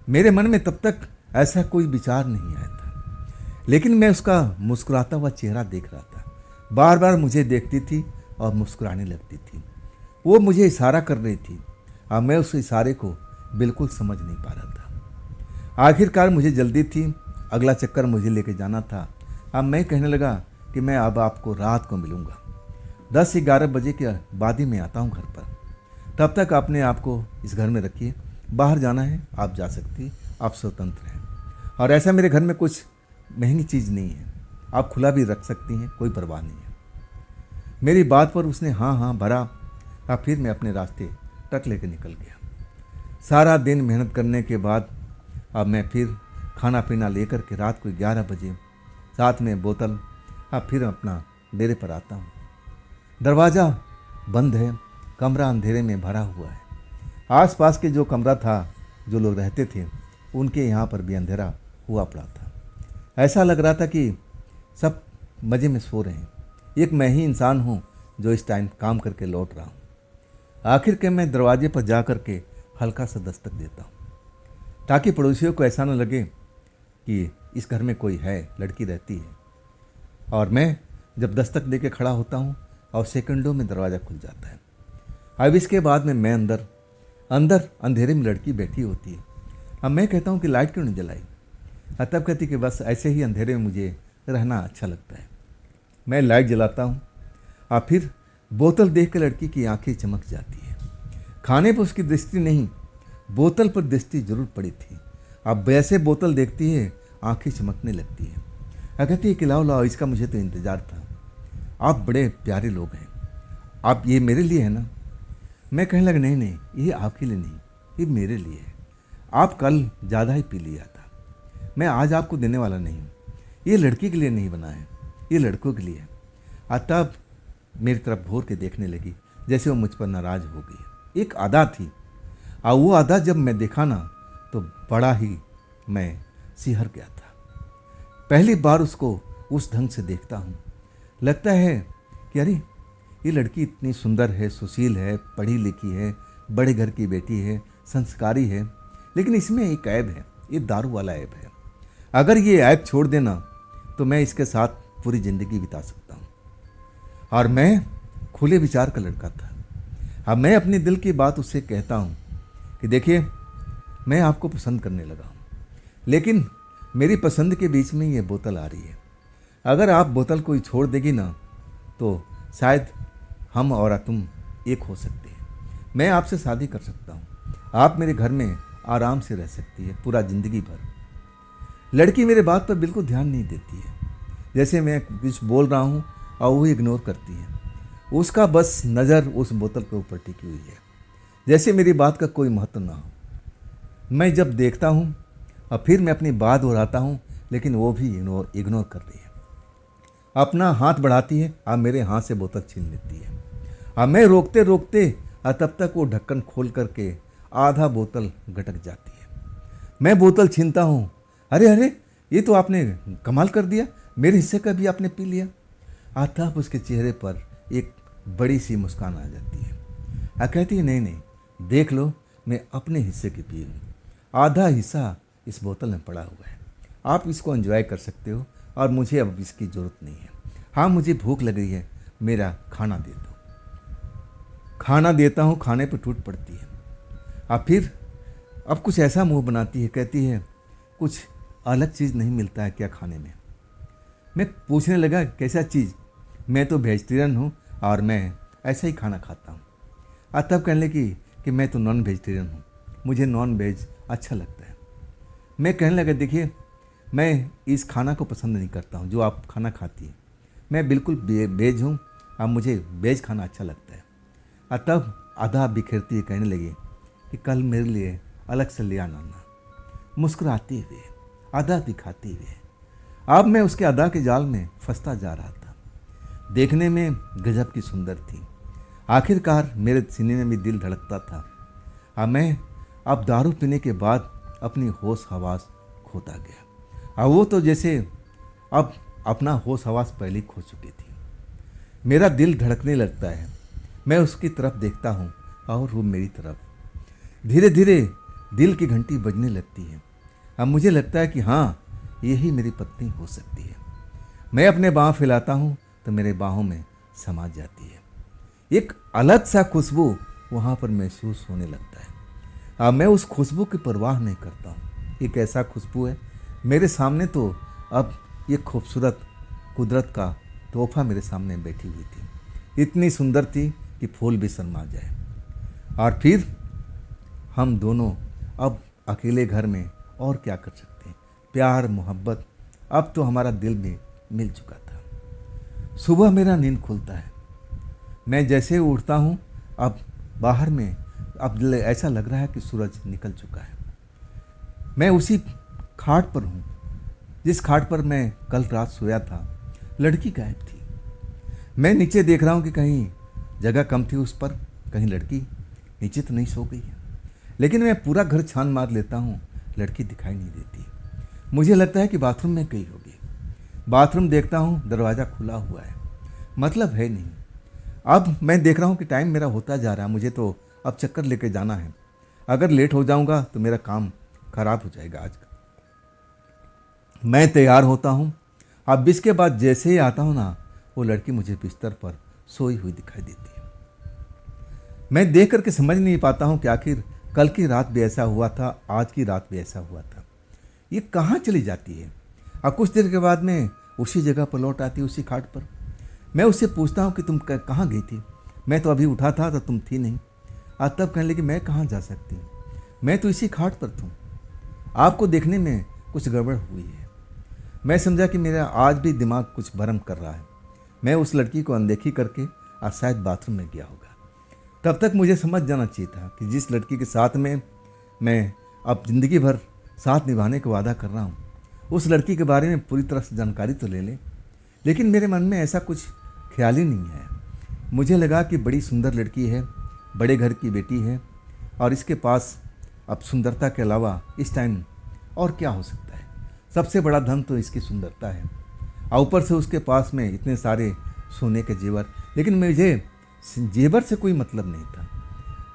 मेरे मन में तब तक ऐसा कोई विचार नहीं आया था, लेकिन मैं उसका मुस्कुराता हुआ चेहरा देख रहा था। बार बार मुझे देखती थी और मुस्कुराने लगती थी। वो मुझे इशारा कर रही थी और मैं उस इशारे को बिल्कुल समझ नहीं पा रहा था। आखिरकार मुझे जल्दी थी, अगला चक्कर मुझे लेके जाना था। अब मैं कहने लगा कि मैं अब आपको रात को मिलूँगा, 10-11 बजे के बाद ही मैं आता हूँ घर पर। तब तक अपने आप को इस घर में रखिए, बाहर जाना है आप जा सकती, आप स्वतंत्र हैं। और ऐसा मेरे घर में कुछ महंगी चीज़ नहीं है, आप खुला भी रख सकती हैं, कोई परवाह नहीं है। मेरी बात पर उसने हाँ हाँ भरा और फिर मैं अपने रास्ते तक लेकर निकल गया। सारा दिन मेहनत करने के बाद अब मैं फिर खाना पीना लेकर के रात को 11 बजे साथ में बोतल अब फिर अपना डेरे पर आता हूँ। दरवाज़ा बंद है, कमरा अंधेरे में भरा हुआ है। आसपास के जो कमरा था, जो लोग रहते थे, उनके यहाँ पर भी अंधेरा हुआ पड़ा था। ऐसा लग रहा था कि सब मज़े में सो रहे हैं, एक मैं ही इंसान हूँ जो इस टाइम काम करके लौट रहा हूँ। आखिर के मैं दरवाजे पर जा कर के हल्का सा दस्तक देता हूँ ताकि पड़ोसियों को ऐसा न लगे कि इस घर में कोई है, लड़की रहती है। और मैं जब दस्तक दे के खड़ा होता हूँ और सेकंडों में दरवाज़ा खुल जाता है। अब इसके बाद में मैं अंदर अंधेरे में लड़की बैठी होती है। अब मैं कहता हूँ कि लाइट क्यों नहीं जलाई? तब कहती कि बस ऐसे ही अंधेरे में मुझे रहना अच्छा लगता है। मैं लाइट जलाता हूँ और फिर बोतल देख कर लड़की की आंखें चमक जाती है। खाने पर उसकी दृष्टि नहीं, बोतल पर दृष्टि जरूर पड़ी थी। अब वैसे बोतल देखती है, आंखें चमकने लगती है। कहती है कि लाओ लाओ, इसका मुझे तो इंतज़ार था, आप बड़े प्यारे लोग हैं, आप ये मेरे लिए है ना? मैं कहने लगा नहीं नहीं, ये आपके लिए नहीं, ये मेरे लिए है। आप कल ज़्यादा ही पी लिया था, मैं आज आपको देने वाला नहीं हूँ। ये लड़की के लिए नहीं बना है, ये लड़कों के लिए है। तब मेरी तरफ भौर के देखने लगी जैसे वो मुझ पर नाराज़ हो गई। एक अदा थी और वो अदा जब मैं देखा ना तो बड़ा ही मैं सिहर गया था। पहली बार उसको उस ढंग से देखता हूँ, लगता है कि अरे ये लड़की इतनी सुंदर है, सुशील है, पढ़ी लिखी है, बड़े घर की बेटी है, संस्कारी है, लेकिन इसमें एक ऐब है, ये दारू वाला ऐब है। अगर ये ऐब छोड़ देना तो मैं इसके साथ पूरी ज़िंदगी बिता सकता हूँ। और मैं खुले विचार का लड़का था। अब मैं अपने दिल की बात उससे कहता हूँ कि देखिए, मैं आपको पसंद करने लगा हूँ, लेकिन मेरी पसंद के बीच में ये बोतल आ रही है। अगर आप बोतल को छोड़ देगी ना तो शायद हम और तुम एक हो सकते हैं। मैं आपसे शादी कर सकता हूँ, आप मेरे घर में आराम से रह सकती है पूरा ज़िंदगी भर। लड़की मेरे बात पर बिल्कुल ध्यान नहीं देती है, जैसे मैं कुछ बोल रहा हूँ और वो इग्नोर करती है। उसका बस नज़र उस बोतल के ऊपर टिकी हुई है, जैसे मेरी बात का कोई महत्व ना हो। मैं जब देखता हूँ और फिर मैं अपनी बात दोहराता हूँ, लेकिन वो भी इग्नोर कर रही है। अपना हाथ बढ़ाती है और मेरे हाथ से बोतल छीन लेती है। और मैं रोकते रोकते तब तक वो ढक्कन खोल करके आधा बोतल गटक जाती है। मैं बोतल छीनता हूँ, अरे अरे, ये तो आपने कमाल कर दिया, मेरे हिस्से का भी आपने पी लिया। तब उसके चेहरे पर एक बड़ी सी मुस्कान आ जाती है। कहती है नहीं नहीं, देख लो, मैं अपने हिस्से की पी हूँ, आधा हिस्सा इस बोतल में पड़ा हुआ है, आप इसको एंजॉय कर सकते हो और मुझे अब इसकी ज़रूरत नहीं है। हाँ, मुझे भूख लग रही है, मेरा खाना दे दो। खाना देता हूँ, खाने पर टूट पड़ती है। फिर अब कुछ ऐसा मुंह बनाती है, कहती है कुछ अलग चीज़ नहीं मिलता है क्या खाने में? मैं पूछने लगा कैसा चीज़? मैं तो वेजिटेरियन हूँ और मैं ऐसा ही खाना खाता हूँ। तब कहने लगी कि मैं तो नॉन वेजिटेरियन हूँ, मुझे नॉन वेज अच्छा लगता है। मैं कहने लगा देखिए मैं इस खाना को पसंद नहीं करता हूँ जो आप खाना खाती है, मैं बिल्कुल वेज हूँ, अब मुझे वेज खाना अच्छा लगता है। और तब आधा बिखेरती हुई कहने लगी कि कल मेरे लिए अलग से ले आना ना, मुस्कुराते हुए आधा दिखाते हुए। अब मैं उसके अदा के जाल में फंसता जा रहा था। देखने में गजब की सुंदर थी, आखिरकार मेरे सीने में भी दिल धड़कता था। मैं अब दारू पीने के बाद अपनी होश हवास खोता गया। वो तो जैसे अब अपना होश हवास पहले ही खो चुकी थी। मेरा दिल धड़कने लगता है, मैं उसकी तरफ देखता हूँ और वो मेरी तरफ। धीरे धीरे दिल की घंटी बजने लगती है। अब मुझे लगता है कि हाँ, यही मेरी पत्नी हो सकती है। मैं अपने बाँह फैलाता हूँ तो मेरे बाहों में समा जाती है। एक अलग सा खुशबू वहाँ पर महसूस होने लगता है। अब मैं उस खुशबू की परवाह नहीं करता हूँ। एक ऐसा खुशबू है मेरे सामने, तो अब ये खूबसूरत कुदरत का तोहफा मेरे सामने बैठी हुई थी। इतनी सुंदर थी कि फूल भी शर्मा जाए। और फिर हम दोनों अब अकेले घर में और क्या कर सकते हैं। प्यार मोहब्बत, अब तो हमारा दिल भी मिल चुका था। सुबह मेरा नींद खुलता है, मैं जैसे उठता हूँ अब बाहर में अब ऐसा लग रहा है कि सूरज निकल चुका है। मैं उसी खाट पर हूँ जिस खाट पर मैं कल रात सोया था। लड़की गायब थी। मैं नीचे देख रहा हूँ कि कहीं जगह कम थी उस पर, कहीं लड़की नीचे तो नहीं सो गई है। लेकिन मैं पूरा घर छान मार लेता हूँ, लड़की दिखाई नहीं देती। मुझे लगता है कि बाथरूम में गई होगी। बाथरूम देखता हूँ, दरवाज़ा खुला हुआ है, मतलब है नहीं। अब मैं देख रहा हूँ कि टाइम मेरा होता जा रहा है, मुझे तो अब चक्कर लेके जाना है। अगर लेट हो जाऊँगा तो मेरा काम खराब हो जाएगा आज का। मैं तैयार होता हूँ। अब इसके बाद जैसे ही आता हूँ ना, वो लड़की मुझे बिस्तर पर सोई हुई दिखाई देती है। मैं देख करके समझ नहीं पाता हूँ कि आखिर कल की रात भी ऐसा हुआ था, आज की रात भी ऐसा हुआ था। ये कहाँ चली जाती है? और कुछ देर के बाद में उसी जगह पर लौट आती है, उसी खाट पर। मैं उससे पूछता हूँ कि तुम कहाँ गई थी? मैं तो अभी उठा था तो तुम थी नहीं। आज तब कहने लगी मैं कहाँ जा सकती हूँ, मैं तो इसी खाट पर थी। आपको देखने में कुछ गड़बड़ हुई है। मैं समझा कि मेरा आज भी दिमाग कुछ भरम कर रहा है। मैं उस लड़की को अनदेखी करके आज शायद बाथरूम में गया होगा। तब तक मुझे समझ जाना चाहिए था कि जिस लड़की के साथ में मैं अब ज़िंदगी भर साथ निभाने का वादा कर रहा हूँ, उस लड़की के बारे में पूरी तरह से जानकारी तो ले लें। लेकिन मेरे मन में ऐसा कुछ ख्याल ही नहीं है। मुझे लगा कि बड़ी सुंदर लड़की है, बड़े घर की बेटी है, और इसके पास अब सुंदरता के अलावा इस टाइम और क्या हो सकता है। सबसे बड़ा धन तो इसकी सुंदरता है, और ऊपर से उसके पास में इतने सारे सोने के जेवर। लेकिन मुझे जेवर से कोई मतलब नहीं था,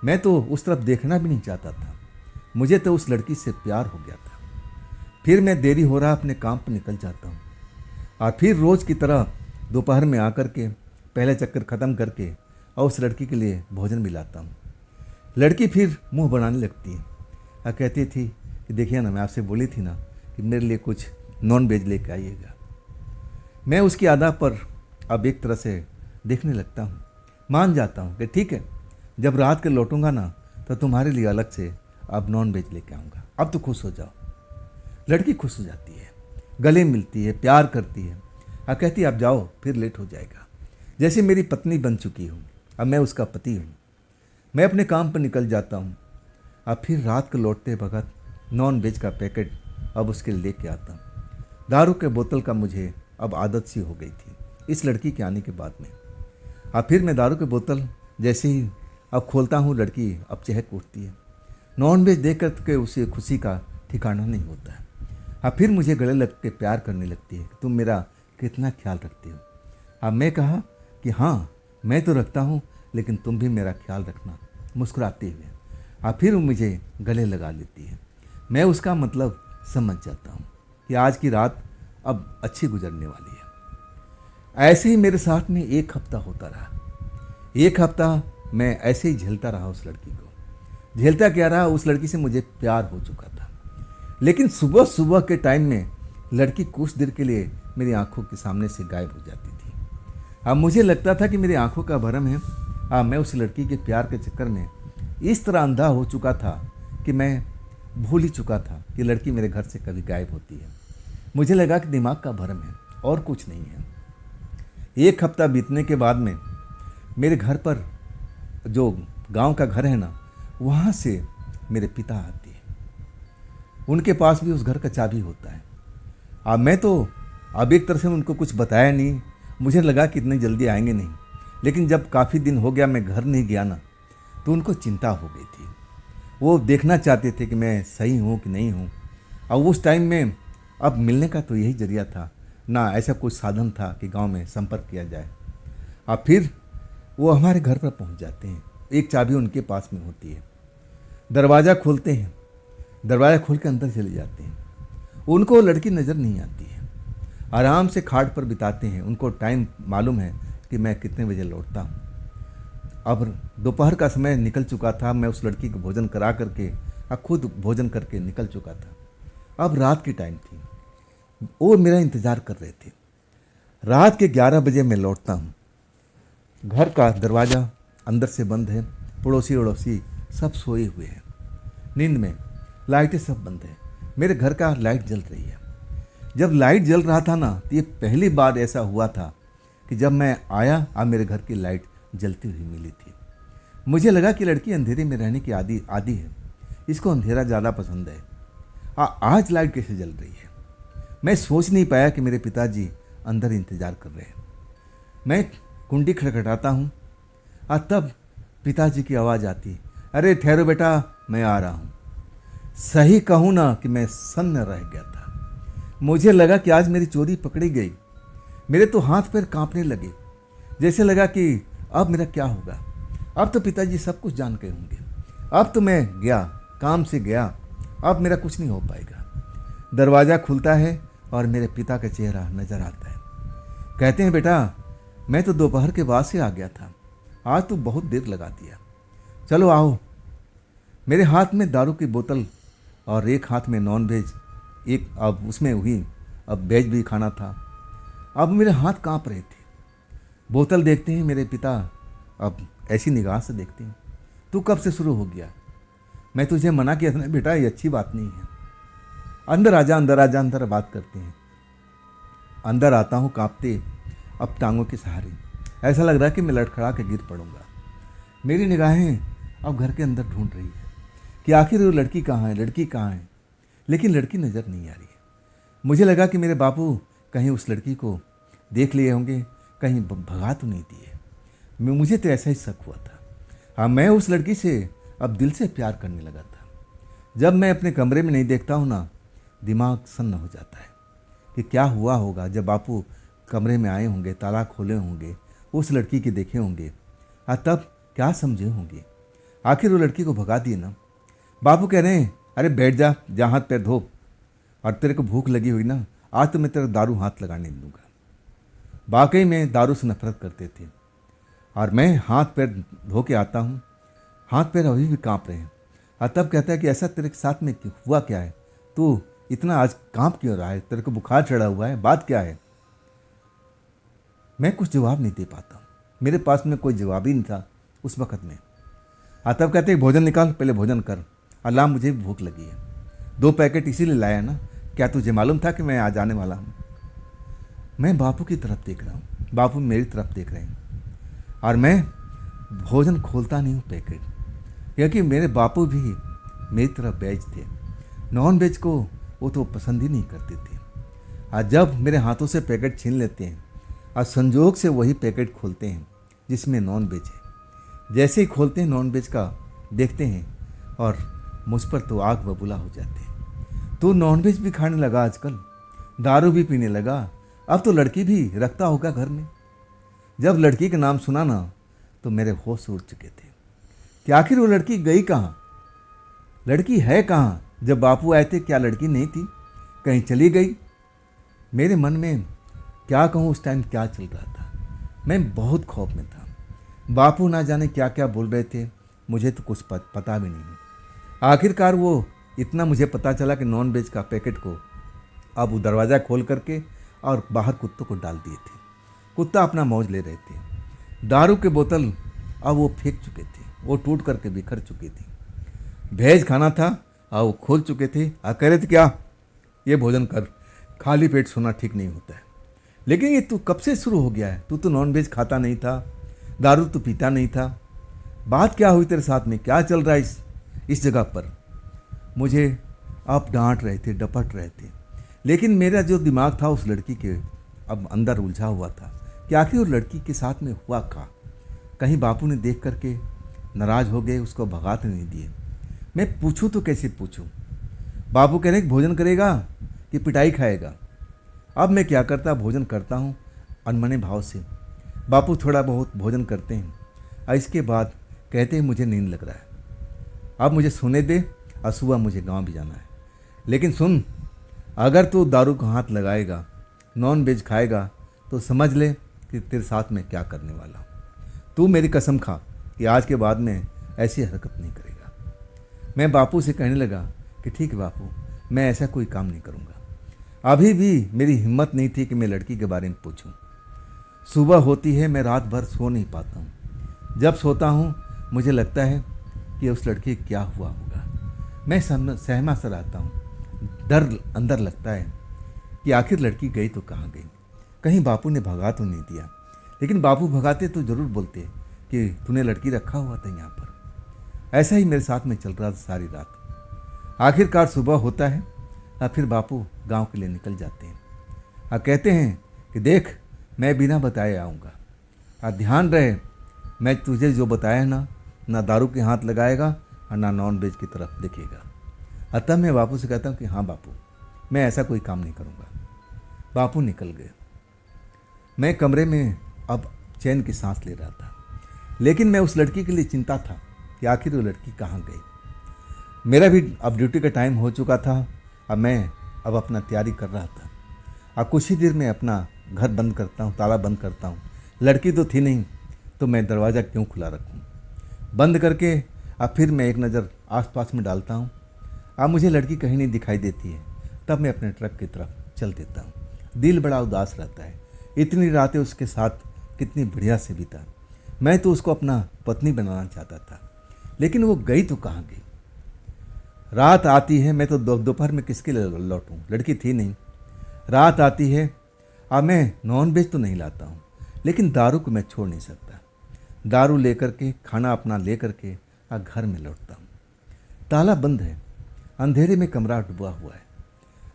मैं तो उस तरफ देखना भी नहीं चाहता था। मुझे तो उस लड़की से प्यार हो गया था। फिर मैं देरी हो रहा अपने काम पर निकल जाता हूँ, और फिर रोज़ की तरह दोपहर में आकर के पहले चक्कर ख़त्म करके और उस लड़की के लिए भोजन भी लाता हूँ। लड़की फिर मुंह बनाने लगती है और कहती थी कि देखिए ना, मैं आपसे बोली थी ना कि मेरे लिए कुछ नॉन वेज लेके आइएगा। मैं उसकी अदा पर अब एक तरह से देखने लगता हूँ, मान जाता हूँ कि ठीक है, जब रात के लौटूंगा ना तो तुम्हारे लिए अलग से अब नॉन वेज लेके आऊँगा, अब तो खुश हो जाओ। लड़की खुश हो जाती है, गले मिलती है, प्यार करती है और कहती है अब जाओ, फिर लेट हो जाएगा। जैसे मेरी पत्नी बन चुकी हूँ, अब मैं उसका पति हूँ। मैं अपने काम पर निकल जाता हूँ। अब फिर रात को लौटते वक्त नॉन वेज का पैकेट अब उसके लिए लेके आता हूँ। दारू के बोतल का मुझे अब आदत सी हो गई थी इस लड़की के आने के बाद में। अब फिर मैं दारू की बोतल जैसे ही अब खोलता हूँ, लड़की अब चहक उठती है। नॉन वेज देख कर के उसे खुशी का ठिकाना नहीं होता है। अब फिर मुझे गले लग के प्यार करने लगती है कि तुम मेरा कितना ख्याल रखती हो। अब मैं कहा कि हाँ, मैं तो रखता हूँ, लेकिन तुम भी मेरा ख्याल रखना, मुस्कुराते हुए। अब फिर वो मुझे गले लगा लेती है। मैं उसका मतलब समझ जाता हूँ कि आज की रात अब अच्छी गुजरने वाली है। ऐसे ही मेरे साथ में एक हफ्ता होता रहा। एक हफ्ता मैं ऐसे ही झेलता रहा उस लड़की को। झेलता क्या रहा, उस लड़की से मुझे प्यार हो चुका था। लेकिन सुबह सुबह के टाइम में लड़की कुछ देर के लिए मेरी आंखों के सामने से गायब हो जाती थी। अब मुझे लगता था कि मेरी आंखों का भरम है। मैं उस लड़की के प्यार के चक्कर में इस तरह अंधा हो चुका था कि मैं भूल ही चुका था कि लड़की मेरे घर से कभी गायब होती है। मुझे लगा कि दिमाग का भ्रम है और कुछ नहीं है। एक हफ्ता बीतने के बाद में मेरे घर पर जो गांव का घर है ना, वहाँ से मेरे पिता आते हैं। उनके पास भी उस घर का चाबी होता है। अब मैं तो अब एक तरह से उनको कुछ बताया नहीं, मुझे लगा कि इतनी जल्दी आएंगे नहीं। लेकिन जब काफ़ी दिन हो गया मैं घर नहीं गया ना, तो उनको चिंता हो गई थी। वो देखना चाहते थे कि मैं सही हूँ कि नहीं हूँ। और उस टाइम में अब मिलने का तो यही जरिया था ना, ऐसा कोई साधन था कि गांव में संपर्क किया जाए। अब फिर वो हमारे घर पर पहुंच जाते हैं। एक चाबी उनके पास में होती है। दरवाज़ा खोलते हैं, दरवाज़ा खोल के अंदर चले जाते हैं। उनको वो लड़की नज़र नहीं आती है। आराम से खाट पर बिताते हैं। उनको टाइम मालूम है कि मैं कितने बजे लौटता हूँ। अब दोपहर का समय निकल चुका था। मैं उस लड़की को भोजन करा करके खुद भोजन करके निकल चुका था। अब रात की टाइम थी। वो मेरा इंतज़ार कर रहे थे। रात के 11 बजे मैं लौटता हूँ। घर का दरवाज़ा अंदर से बंद है। पड़ोसी वड़ोसी सब सोए हुए हैं नींद में। लाइटें सब बंद है। मेरे घर का लाइट जल रही है। जब लाइट जल रहा था ना, तो ये पहली बार ऐसा हुआ था कि जब मैं आया और मेरे घर की लाइट जलती हुई मिली थी। मुझे लगा कि लड़की अंधेरे में रहने की आदी है, इसको अंधेरा ज़्यादा पसंद है। आज लाइट कैसे जल रही है? मैं सोच नहीं पाया कि मेरे पिताजी अंदर इंतज़ार कर रहे हैं। मैं कुंडी खटखटाता हूँ और तब पिताजी की आवाज़ आती, अरे ठहरो बेटा, मैं आ रहा हूँ। सही कहूँ ना कि मैं सन्न रह गया था। मुझे लगा कि आज मेरी चोरी पकड़ी गई। मेरे तो हाथ पैर कांपने लगे। जैसे लगा कि अब मेरा क्या होगा। अब तो पिताजी सब कुछ जान गए होंगे। अब तो मैं गया, काम से गया, अब मेरा कुछ नहीं हो पाएगा। दरवाज़ा खुलता है और मेरे पिता का चेहरा नज़र आता है। कहते हैं, बेटा मैं तो दोपहर के बाद से आ गया था, आज तो बहुत देर लगा दिया, चलो आओ। मेरे हाथ में दारू की बोतल और एक हाथ में नॉन वेज, एक अब उसमें हुई, अब वेज भी खाना था। अब मेरे हाथ कांप रहे थे। बोतल देखते हैं मेरे पिता, अब ऐसी निगाह से देखते हैं, तू कब से शुरू हो गया? मैं तुझे मना किया था ना बेटा, ये अच्छी बात नहीं है। अंदर आजा, अंदर आजा, अंदर बात करते हैं। अंदर आता हूँ कांपते, अब टांगों के सहारे। ऐसा लग रहा है कि मैं लड़खड़ा के गिर पड़ूंगा। मेरी निगाहें अब घर के अंदर ढूंढ रही है कि आखिर वो लड़की कहाँ है, लड़की कहाँ है। लेकिन लड़की नज़र नहीं आ रही है। मुझे लगा कि मेरे बापू कहीं उस लड़की को देख लिए होंगे, कहीं भगा तो नहीं दिए। मुझे तो ऐसा ही शक हुआ था। हाँ, मैं उस लड़की से अब दिल से प्यार करने लगा था। जब मैं अपने कमरे में नहीं देखता हूँ ना, दिमाग सन्न हो जाता है कि क्या हुआ होगा जब बापू कमरे में आए होंगे, ताला खोले होंगे, उस लड़की के देखे होंगे, तब क्या समझे होंगे। आखिर वो लड़की को भगा दिए ना। बापू कह रहे हैं, अरे बैठ जा, जा हाथ पैर धो, और तेरे को भूख लगी हुई ना, आज तो मैं तेरा दारू हाथ लगाने दूंगा। वाकई में दारू से नफरत करते थे। और मैं हाथ पैर धो के आता हूँ, हाथ पैर अभी भी काँप रहे हैं। और तब कहता है कि ऐसा तेरे साथ में हुआ क्या है, तू इतना आज काँप क्यों रहा है, तेरे को बुखार चढ़ा हुआ है, बात क्या है? मैं कुछ जवाब नहीं दे पाता हूँ। मेरे पास में कोई जवाब ही नहीं था उस वक़्त में। तब कहते हैं, भोजन निकाल, पहले भोजन कर। अल्लाह, मुझे भी भूख लगी है। 2 पैकेट इसीलिए लाया ना, क्या तुझे मालूम था कि मैं आज आने वाला हूँ? मैं बापू की तरफ देख रहा हूँ, बापू मेरी तरफ देख रहे हैं। और मैं भोजन खोलता नहीं हूँ पैकेट, क्योंकि मेरे बापू भी मेरी तरफ वेज थे। नॉन वेज को वो तो पसंद ही नहीं करते थे। और जब मेरे हाथों से पैकेट छीन लेते हैं और संजोग से वही पैकेट खोलते हैं जिसमें नॉन वेज है, जैसे ही खोलते हैं नॉन वेज का देखते हैं और मुझ पर तो आग बबूला हो जाते हैं। तो नॉन वेज भी खाने लगा आजकल, दारू भी पीने लगा, अब तो लड़की भी रखता होगा घर में। जब लड़की का नाम सुना ना, तो मेरे होश उड़ चुके थे कि आखिर वो लड़की गई कहाँ, लड़की है कहाँ? जब बापू आए थे क्या लड़की नहीं थी, कहीं चली गई? मेरे मन में क्या कहूँ, उस टाइम क्या चल रहा था। मैं बहुत खौफ में था। बापू ना जाने क्या क्या बोल रहे थे, मुझे तो कुछ पता भी नहीं। आखिरकार वो इतना मुझे पता चला कि नॉन वेज का पैकेट को अब वो दरवाज़ा खोल करके और बाहर कुत्तों को डाल दिए थे। कुत्ता अपना मौज ले रहे थे। दारू के बोतल अब वो फेंक चुके थे। वो टूट करके बिखर चुकी थी। भेज खाना था और वो खोल चुके थे। कह रहे थे क्या ये भोजन कर, खाली पेट सोना ठीक नहीं होता है। लेकिन ये तू कब से शुरू हो गया है? तू तो नॉन वेज खाता नहीं था, दारू तो पीता नहीं था। बात क्या हुई तेरे साथ में? क्या चल रहा है इस जगह पर? मुझे आप डांट रहे थे, डपट रहे थे, लेकिन मेरा जो दिमाग था उस लड़की के अब अंदर उलझा हुआ था कि आखिर उस लड़की के साथ में हुआ क्या। कहीं बापू ने देख करके नाराज़ हो गए, उसको भगाते नहीं दिए। मैं पूछूं तो कैसे पूछूं? बापू कह रहे कि भोजन करेगा कि पिटाई खाएगा। अब मैं क्या करता, भोजन करता हूँ अनमने भाव से। बापू थोड़ा बहुत भोजन करते हैं और इसके बाद कहते हैं मुझे नींद लग रहा है, अब मुझे सोने दे और सुबह मुझे गांव भी जाना है। लेकिन सुन, अगर तू दारू को हाथ लगाएगा, नॉन वेज खाएगा, तो समझ ले कि तेरे साथ में क्या करने वाला हूँ। तू मेरी कसम खा कि आज के बाद में ऐसी हरकत नहीं करेगा। मैं बापू से कहने लगा कि ठीक है बापू, मैं ऐसा कोई काम नहीं करूँगा। अभी भी मेरी हिम्मत नहीं थी कि मैं लड़की के बारे में पूछूं। सुबह होती है, मैं रात भर सो नहीं पाता हूँ। जब सोता हूँ मुझे लगता है कि उस लड़की को क्या हुआ होगा। मैं सहमा सा रहता हूँ। डर अंदर लगता है कि आखिर लड़की गई तो कहाँ गई, कहीं बापू ने भगा तो नहीं दिया। लेकिन बापू भगाते तो ज़रूर बोलते कि तूने लड़की रखा हुआ था यहाँ पर। ऐसा ही मेरे साथ में चल रहा था सारी रात। आखिरकार सुबह होता है और फिर बापू गांव के लिए निकल जाते हैं और कहते हैं कि देख, मैं बिना बताए आऊँगा और ध्यान रहे, मैं तुझे जो बताया ना दारू के हाथ लगाएगा और ना नॉन वेज की तरफ देखेगा। अतः मैं बापू से कहता हूँ कि हाँ बापू, मैं ऐसा कोई काम नहीं करूँगा। बापू निकल गए। मैं कमरे में अब चैन की सांस ले रहा था, लेकिन मैं उस लड़की के लिए चिंता था कि आखिर वो लड़की कहाँ गई। मेरा भी अब ड्यूटी का टाइम हो चुका था और मैं अब अपना तैयारी कर रहा था। और कुछ ही देर में अपना घर बंद करता हूँ, ताला बंद करता हूँ। लड़की तो थी नहीं तो मैं दरवाज़ा क्यों खुला रखूँ। बंद करके अब फिर मैं एक नज़र आसपास में डालता हूँ। अब मुझे लड़की कहीं नहीं दिखाई देती है। तब मैं अपने ट्रक की तरफ चल देता हूँ। दिल बड़ा उदास रहता है। इतनी रातें उसके साथ कितनी बढ़िया से बीता। मैं तो उसको अपना पत्नी बनाना चाहता था, लेकिन वो गई तो कहाँ गई। रात आती है, मैं तो दोपहर में किसके लिए लौटूँ, लड़की थी नहीं। रात आती है, अब मैं नॉन वेज तो नहीं लाता हूँ, लेकिन दारू को मैं छोड़ नहीं सकता। दारू लेकर के, खाना अपना लेकर के घर में लौटता हूँ। ताला बंद है, अंधेरे में कमरा डूबा हुआ है।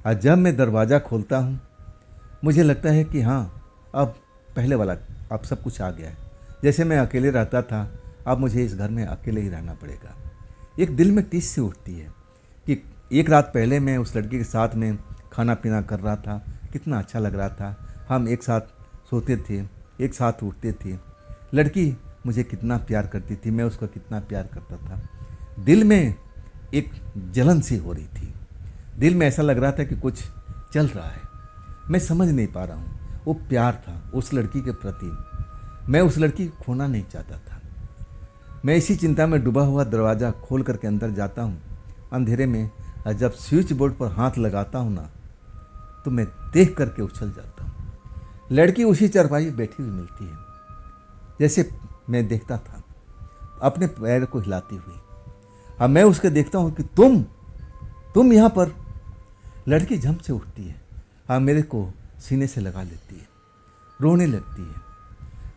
और जब मैं दरवाज़ा खोलता हूँ मुझे लगता है कि हाँ, अब पहले वाला अब सब कुछ आ गया है। जैसे मैं अकेले रहता था, अब मुझे इस घर में अकेले ही रहना पड़ेगा। एक दिल में टीस सी उठती है कि एक रात पहले मैं उस लड़की के साथ में खाना पीना कर रहा था, कितना अच्छा लग रहा था। हम एक साथ सोते थे, एक साथ उठते थे। लड़की मुझे कितना प्यार करती थी, मैं उसको कितना प्यार करता था। दिल में एक जलन सी हो रही थी। दिल में ऐसा लग रहा था कि कुछ चल रहा है, मैं समझ नहीं पा रहा हूँ। वो प्यार था उस लड़की के प्रति। मैं उस लड़की को खोना नहीं चाहता था। मैं इसी चिंता में डूबा हुआ दरवाज़ा खोल करके अंदर जाता हूँ अंधेरे में। और जब स्विच बोर्ड पर हाथ लगाता हूँ ना, तो मैं देख करके उछल जाता हूँ। लड़की उसी चारपाई बैठी हुई मिलती है जैसे मैं देखता था, अपने पैर को हिलाती हुई। अब मैं उसके देखता हूँ कि तुम यहाँ पर। लड़की झम से उठती है और मेरे को सीने से लगा लेती है, रोने लगती है।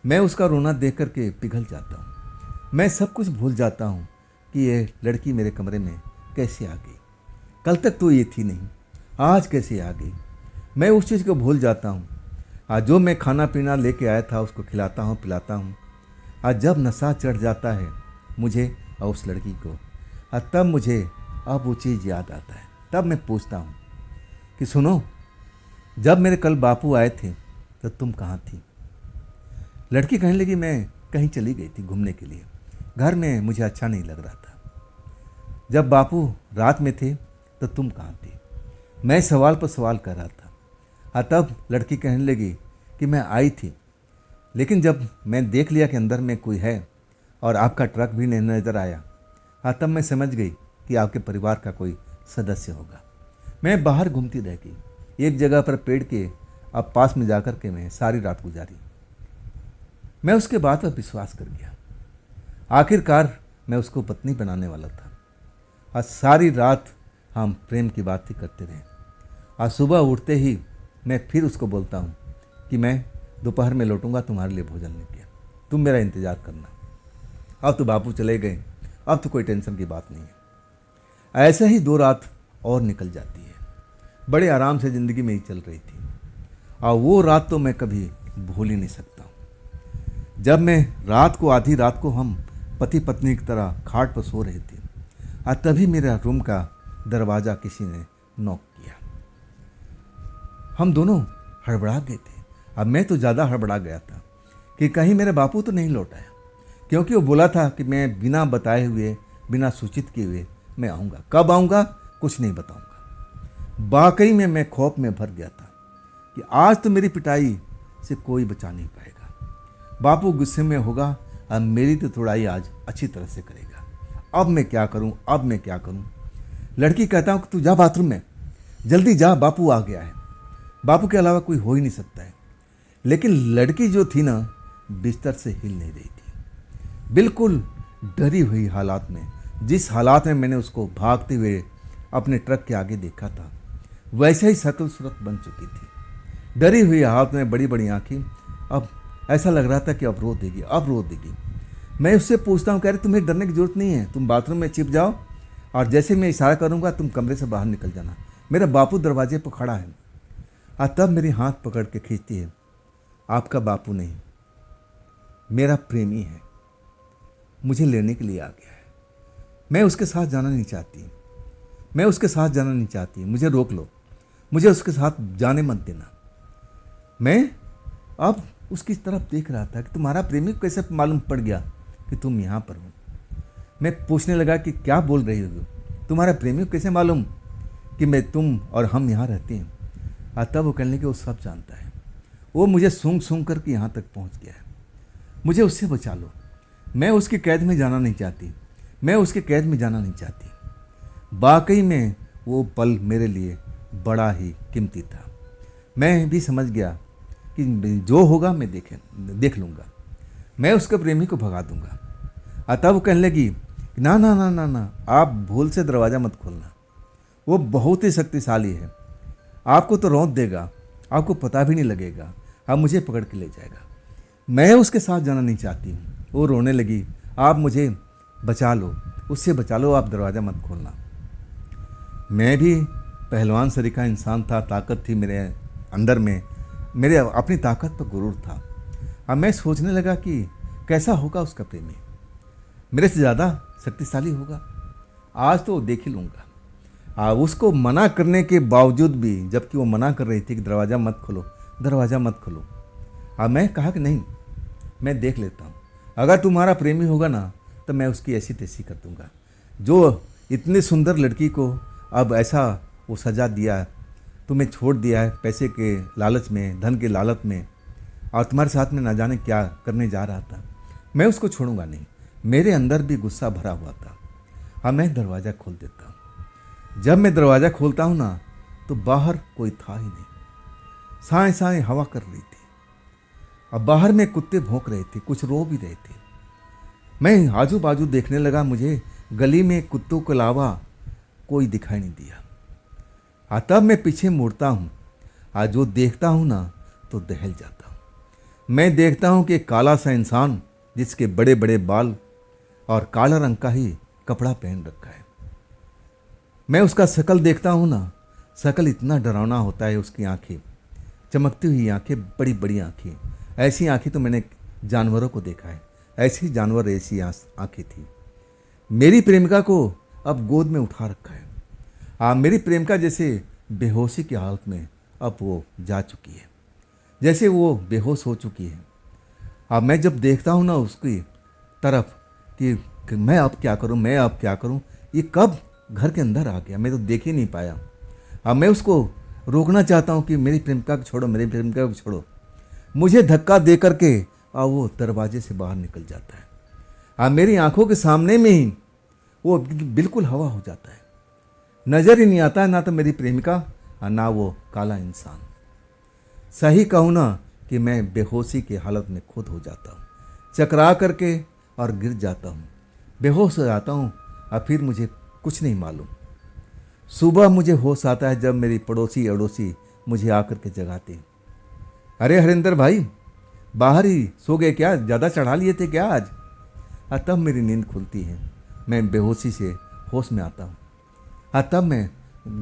मैं उसका रोना देख करके पिघल जाता हूँ। मैं सब कुछ भूल जाता हूँ कि ये लड़की मेरे कमरे में कैसे आ गई। कल तक तो ये थी नहीं, आज कैसे आ गई। मैं उस चीज़ को भूल जाता हूँ। आज जो मैं खाना पीना लेके आया था उसको खिलाता हूँ, पिलाता हूँ। आज जब नशा चढ़ जाता है मुझे और उस लड़की को, और तब मुझे अब वो चीज़ याद आता है। तब मैं पूछता हूँ कि सुनो, जब मेरे कल बापू आए थे तो तुम कहाँ थी? लड़की कहने लगी मैं कहीं चली गई थी घूमने के लिए, घर में मुझे अच्छा नहीं लग रहा था। जब बापू रात में थे तो तुम कहाँ थी? मैं सवाल पर सवाल कर रहा था। और तब लड़की कहने लगी कि मैं आई थी, लेकिन जब मैं देख लिया कि अंदर में कोई है और आपका ट्रक भी नहीं नज़र आया, तब मैं समझ गई कि आपके परिवार का कोई सदस्य होगा। मैं बाहर घूमती रह गई, एक जगह पर पेड़ के अब पास में जाकर के मैं सारी रात गुजारी। मैं उसके बात पर विश्वास कर गया। आखिरकार मैं उसको पत्नी बनाने वाला था। आज सारी रात हम प्रेम की बात ही करते रहे। आज सुबह उठते ही मैं फिर उसको बोलता हूँ कि मैं दोपहर में लौटूंगा तुम्हारे लिए भोजन लेके, तुम मेरा इंतज़ार करना। अब तो बापू चले गए, अब तो कोई टेंशन की बात नहीं है। ऐसे ही 2 रात और निकल जाती है। बड़े आराम से ज़िंदगी में ही चल रही थी और वो रात तो मैं कभी भूल ही नहीं सकता हूँ। जब मैं रात को, आधी रात को हम पति पत्नी की तरह खाट पर सो रहे थे और तभी मेरा रूम का दरवाज़ा किसी ने नॉक किया। हम दोनों हड़बड़ा गए थे। अब मैं तो ज़्यादा हड़बड़ा गया था कि कहीं मेरे बापू तो नहीं लौट आया, क्योंकि वो बोला था कि मैं बिना बताए हुए, बिना सूचित किए हुए मैं आऊँगा। कब आऊँगा कुछ नहीं बताऊँगा। वाकई में मैं खौफ में भर गया था कि आज तो मेरी पिटाई से कोई बचा नहीं पाएगा। बापू गुस्से में होगा और मेरी तो तुड़ाई आज अच्छी तरह से करेगा। अब मैं क्या करूं, अब मैं क्या करूं। लड़की कहता हूं कि तू जा बाथरूम में, जल्दी जा, बापू आ गया है। बापू के अलावा कोई हो ही नहीं सकता है। लेकिन लड़की जो थी ना, बिस्तर से हिल नहीं रही थी, बिल्कुल डरी हुई हालात में। जिस हालात में मैंने उसको भागते हुए अपने ट्रक के आगे देखा था, वैसे ही शकल सूरत बन चुकी थी। डरी हुई हाथ में बड़ी बड़ी आंखें। अब ऐसा लग रहा था कि अब रो देगी, अब रो देगी। मैं उससे पूछता हूँ, कह रही तुम्हें डरने की जरूरत नहीं है, तुम बाथरूम में छिप जाओ और जैसे मैं इशारा करूँगा तुम कमरे से बाहर निकल जाना। मेरा बापू दरवाजे पर खड़ा है। और तब मेरी हाथ पकड़ के खींचती है, आपका बापू नहीं, मेरा प्रेमी है, मुझे लेने के लिए आ गया है। मैं उसके साथ जाना नहीं चाहती, मैं उसके साथ जाना नहीं चाहती, मुझे रोक लो, मुझे उसके साथ जाने मत देना। मैं अब उसकी तरफ देख रहा था कि तुम्हारा प्रेमी को कैसे मालूम पड़ गया कि तुम यहाँ पर हो। मैं पूछने लगा कि क्या बोल रही हो, तुम्हारा प्रेमी को कैसे मालूम कि मैं, तुम और हम यहाँ रहते हैं। और तब वो कहने कि वो सब जानता है, वो मुझे सूंघ सूंघ करके यहाँ तक पहुँच गया है, मुझे उससे बचा लो। मैं उसकी कैद में जाना नहीं चाहती, मैं उसके कैद में जाना नहीं चाहती। वाकई में वो पल मेरे लिए बड़ा ही कीमती था। मैं भी समझ गया कि जो होगा मैं देख लूँगा, मैं उसके प्रेमी को भगा दूँगा। और तब वो कहने लगी, ना ना ना ना ना, आप भूल से दरवाज़ा मत खोलना, वो बहुत ही शक्तिशाली है, आपको तो रौंद देगा, आपको पता भी नहीं लगेगा, आप मुझे पकड़ के ले जाएगा। मैं उसके साथ जाना नहीं चाहती हूँ। वो रोने लगी, आप मुझे बचा लो, उससे बचा लो, आप दरवाज़ा मत खोलना। मैं भी पहलवान सरी का इंसान था, ताकत थी मेरे अंदर में, मेरे अपनी ताकत पर गुरूर था। अब मैं सोचने लगा कि कैसा होगा उसका प्रेमी, मेरे से ज़्यादा शक्तिशाली होगा, आज तो देख ही लूँगा। उसको मना करने के बावजूद भी, जबकि वो मना कर रही थी कि दरवाज़ा मत खोलो, दरवाज़ा मत खोलो, मैं कहा कि नहीं, मैं देख लेता हूँ, अगर तुम्हारा प्रेमी होगा ना तो मैं उसकी ऐसी तैसी कर दूँगा। जो इतनी सुंदर लड़की को अब ऐसा वो सजा दिया, तुम्हें छोड़ दिया है पैसे के लालच में, धन के लालच में, और तुम्हारे साथ में ना जाने क्या करने जा रहा था, मैं उसको छोड़ूंगा नहीं। मेरे अंदर भी गुस्सा भरा हुआ था। मैं दरवाज़ा खोल देता हूँ। जब मैं दरवाज़ा खोलता हूँ ना, तो बाहर कोई था ही नहीं, साए साए हवा कर रही थी। अब बाहर में कुत्ते भौंक रहे थे, कुछ रो भी रहे थे। मैं आजू बाजू देखने लगा, मुझे गली में कुत्तों के अलावा कोई दिखाई नहीं दिया। तब मैं पीछे मुड़ता हूँ, आज जो देखता हूँ ना तो दहल जाता हूँ। मैं देखता हूँ कि एक काला सा इंसान, जिसके बड़े बड़े बाल और काला रंग का ही कपड़ा पहन रखा है। मैं उसका शकल देखता हूँ ना, शकल इतना डरावना होता है, उसकी आंखें चमकती हुई आंखें, बड़ी बड़ी आंखें। ऐसी आंखें तो मैंने जानवरों को देखा है, ऐसी जानवर ऐसी आंखें थी। मेरी प्रेमिका को अब गोद में उठा रखा है। मेरी प्रेमिका जैसे बेहोशी की हालत में अब वो जा चुकी है, जैसे वो बेहोश हो चुकी है। अब मैं जब देखता हूँ ना उसकी तरफ कि मैं अब क्या करूँ, मैं अब क्या करूँ, ये कब घर के अंदर आ गया, मैं तो देख ही नहीं पाया। अब मैं उसको रोकना चाहता हूँ कि मेरी प्रेमिका को छोड़ो, मेरी प्रेमिका को छोड़ो। मुझे धक्का दे करके वो दरवाजे से बाहर निकल जाता है। मेरी आंखों के सामने में ही वो बिल्कुल हवा हो जाता है। नज़र ही नहीं आता है ना तो मेरी प्रेमिका और ना वो काला इंसान। सही कहूँ ना कि मैं बेहोशी की हालत में खुद हो जाता हूँ, चकरा करके और गिर जाता हूँ। बेहोश हो जाता हूँ और फिर मुझे कुछ नहीं मालूम। सुबह मुझे होश आता है जब मेरी पड़ोसी अड़ोसी मुझे आकर के जगाते हैं। अरे हरिंदर भाई, बाहर ही सो गए क्या? ज़्यादा चढ़ा लिए थे क्या आज? तब मेरी नींद खुलती है, मैं बेहोशी से होश में आता हूँ। तब मैं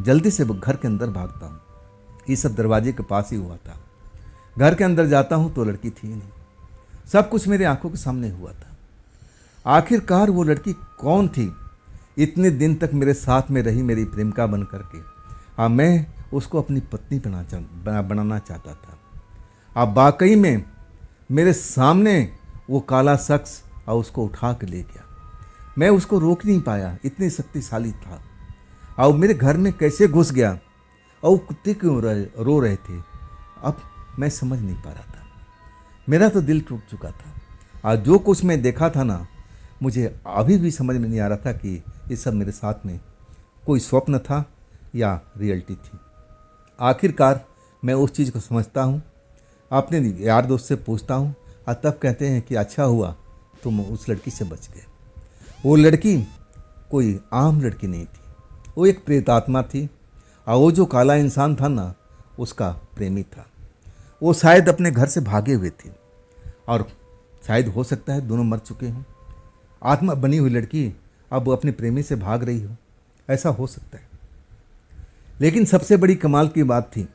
जल्दी से घर के अंदर भागता हूँ। ये सब दरवाजे के पास ही हुआ था। घर के अंदर जाता हूँ तो लड़की थी नहीं। सब कुछ मेरी आंखों के सामने हुआ था। आखिरकार वो लड़की कौन थी? इतने दिन तक मेरे साथ में रही मेरी प्रेमिका बन करके, मैं उसको अपनी पत्नी बनाना चाहता था। अब वाकई में मेरे सामने वो काला शख्स और उसको उठा के ले गया। मैं उसको रोक नहीं पाया, इतनी शक्तिशाली था। और मेरे घर में कैसे घुस गया और कुत्ते क्यों रो रहे थे, अब मैं समझ नहीं पा रहा था। मेरा तो दिल टूट चुका था। आज जो कुछ मैं देखा था ना, मुझे अभी भी समझ में नहीं आ रहा था कि ये सब मेरे साथ में कोई स्वप्न था या रियलिटी थी। आखिरकार मैं उस चीज़ को समझता हूँ, अपने यार दोस्त से पूछता हूँ और तब कहते हैं कि अच्छा हुआ तुम उस लड़की से बच गए। वो लड़की कोई आम लड़की नहीं थी, वो एक प्रेतात्मा थी। और वो जो काला इंसान था ना, उसका प्रेमी था। वो शायद अपने घर से भागे हुए थे और शायद हो सकता है दोनों मर चुके हों। आत्मा बनी हुई लड़की अब अपने प्रेमी से भाग रही हो, ऐसा हो सकता है। लेकिन सबसे बड़ी कमाल की बात थी,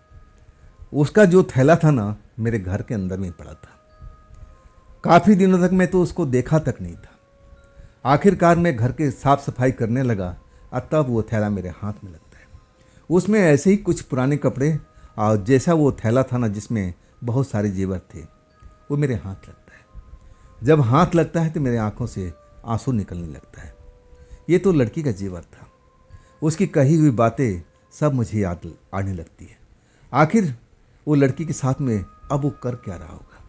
उसका जो थैला था ना, मेरे घर के अंदर में पड़ा था। काफ़ी दिनों तक मैं तो उसको देखा तक नहीं था। आखिरकार मैं घर के साफ सफाई करने लगा और तब वो थैला मेरे हाथ में लगता है। उसमें ऐसे ही कुछ पुराने कपड़े और जैसा वो थैला था ना, जिसमें बहुत सारे जेवर थे, वो मेरे हाथ लगता है। जब हाथ लगता है तो मेरे आंखों से आंसू निकलने लगता है। ये तो लड़की का जेवर था। उसकी कही हुई बातें सब मुझे याद आने लगती है। आखिर वो लड़की के साथ में अब वो कर क्या रहा होगा,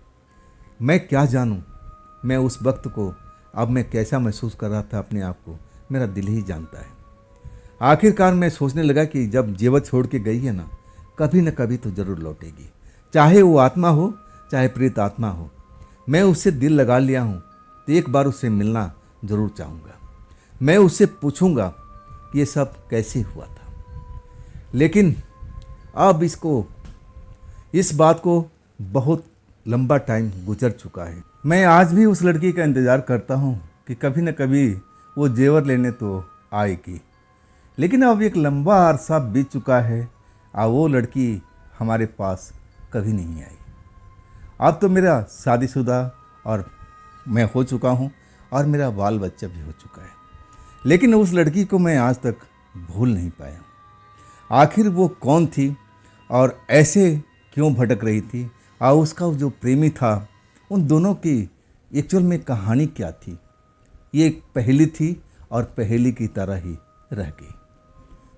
मैं क्या जानूं। मैं उस वक्त को अब मैं कैसा महसूस कर रहा था अपने आप को, मेरा दिल ही जानता है। आखिरकार मैं सोचने लगा कि जब जेवर छोड़ के गई है ना, कभी न कभी तो ज़रूर लौटेगी, चाहे वो आत्मा हो चाहे प्रेत आत्मा हो। मैं उससे दिल लगा लिया हूँ तो एक बार उससे मिलना ज़रूर चाहूँगा। मैं उससे पूछूंगा कि ये सब कैसे हुआ था। लेकिन अब इस बात को बहुत लंबा टाइम गुजर चुका है। मैं आज भी उस लड़की का इंतज़ार करता हूँ कि कभी न कभी वो जेवर लेने तो आएगी। लेकिन अब एक लंबा अरसा बीत चुका है और वो लड़की हमारे पास कभी नहीं आई। अब तो मेरा शादीशुदा और मैं हो चुका हूँ और मेरा बाल बच्चा भी हो चुका है। लेकिन उस लड़की को मैं आज तक भूल नहीं पाया। आखिर वो कौन थी और ऐसे क्यों भटक रही थी, और उसका जो प्रेमी था, उन दोनों की एक्चुअल में कहानी क्या थी, ये एक पहेली थी और पहेली की तरह ही रह गई।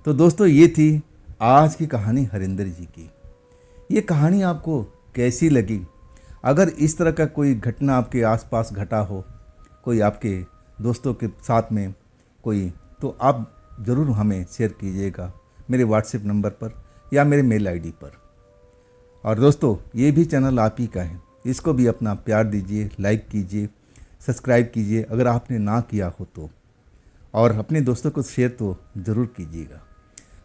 तो दोस्तों, ये थी आज की कहानी हरिंदर जी की। ये कहानी आपको कैसी लगी? अगर इस तरह का कोई घटना आपके आसपास घटा हो, कोई आपके दोस्तों के साथ में कोई, तो आप ज़रूर हमें शेयर कीजिएगा मेरे व्हाट्सएप नंबर पर या मेरे मेल आईडी पर। और दोस्तों, ये भी चैनल आप ही का है, इसको भी अपना प्यार दीजिए, लाइक कीजिए, सब्सक्राइब कीजिए अगर आपने ना किया हो तो, और अपने दोस्तों को शेयर तो ज़रूर कीजिएगा।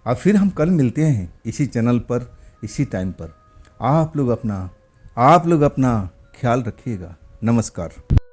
और फिर हम कल मिलते हैं इसी चैनल पर, इसी टाइम पर। आप लोग अपना ख्याल रखिएगा। नमस्कार।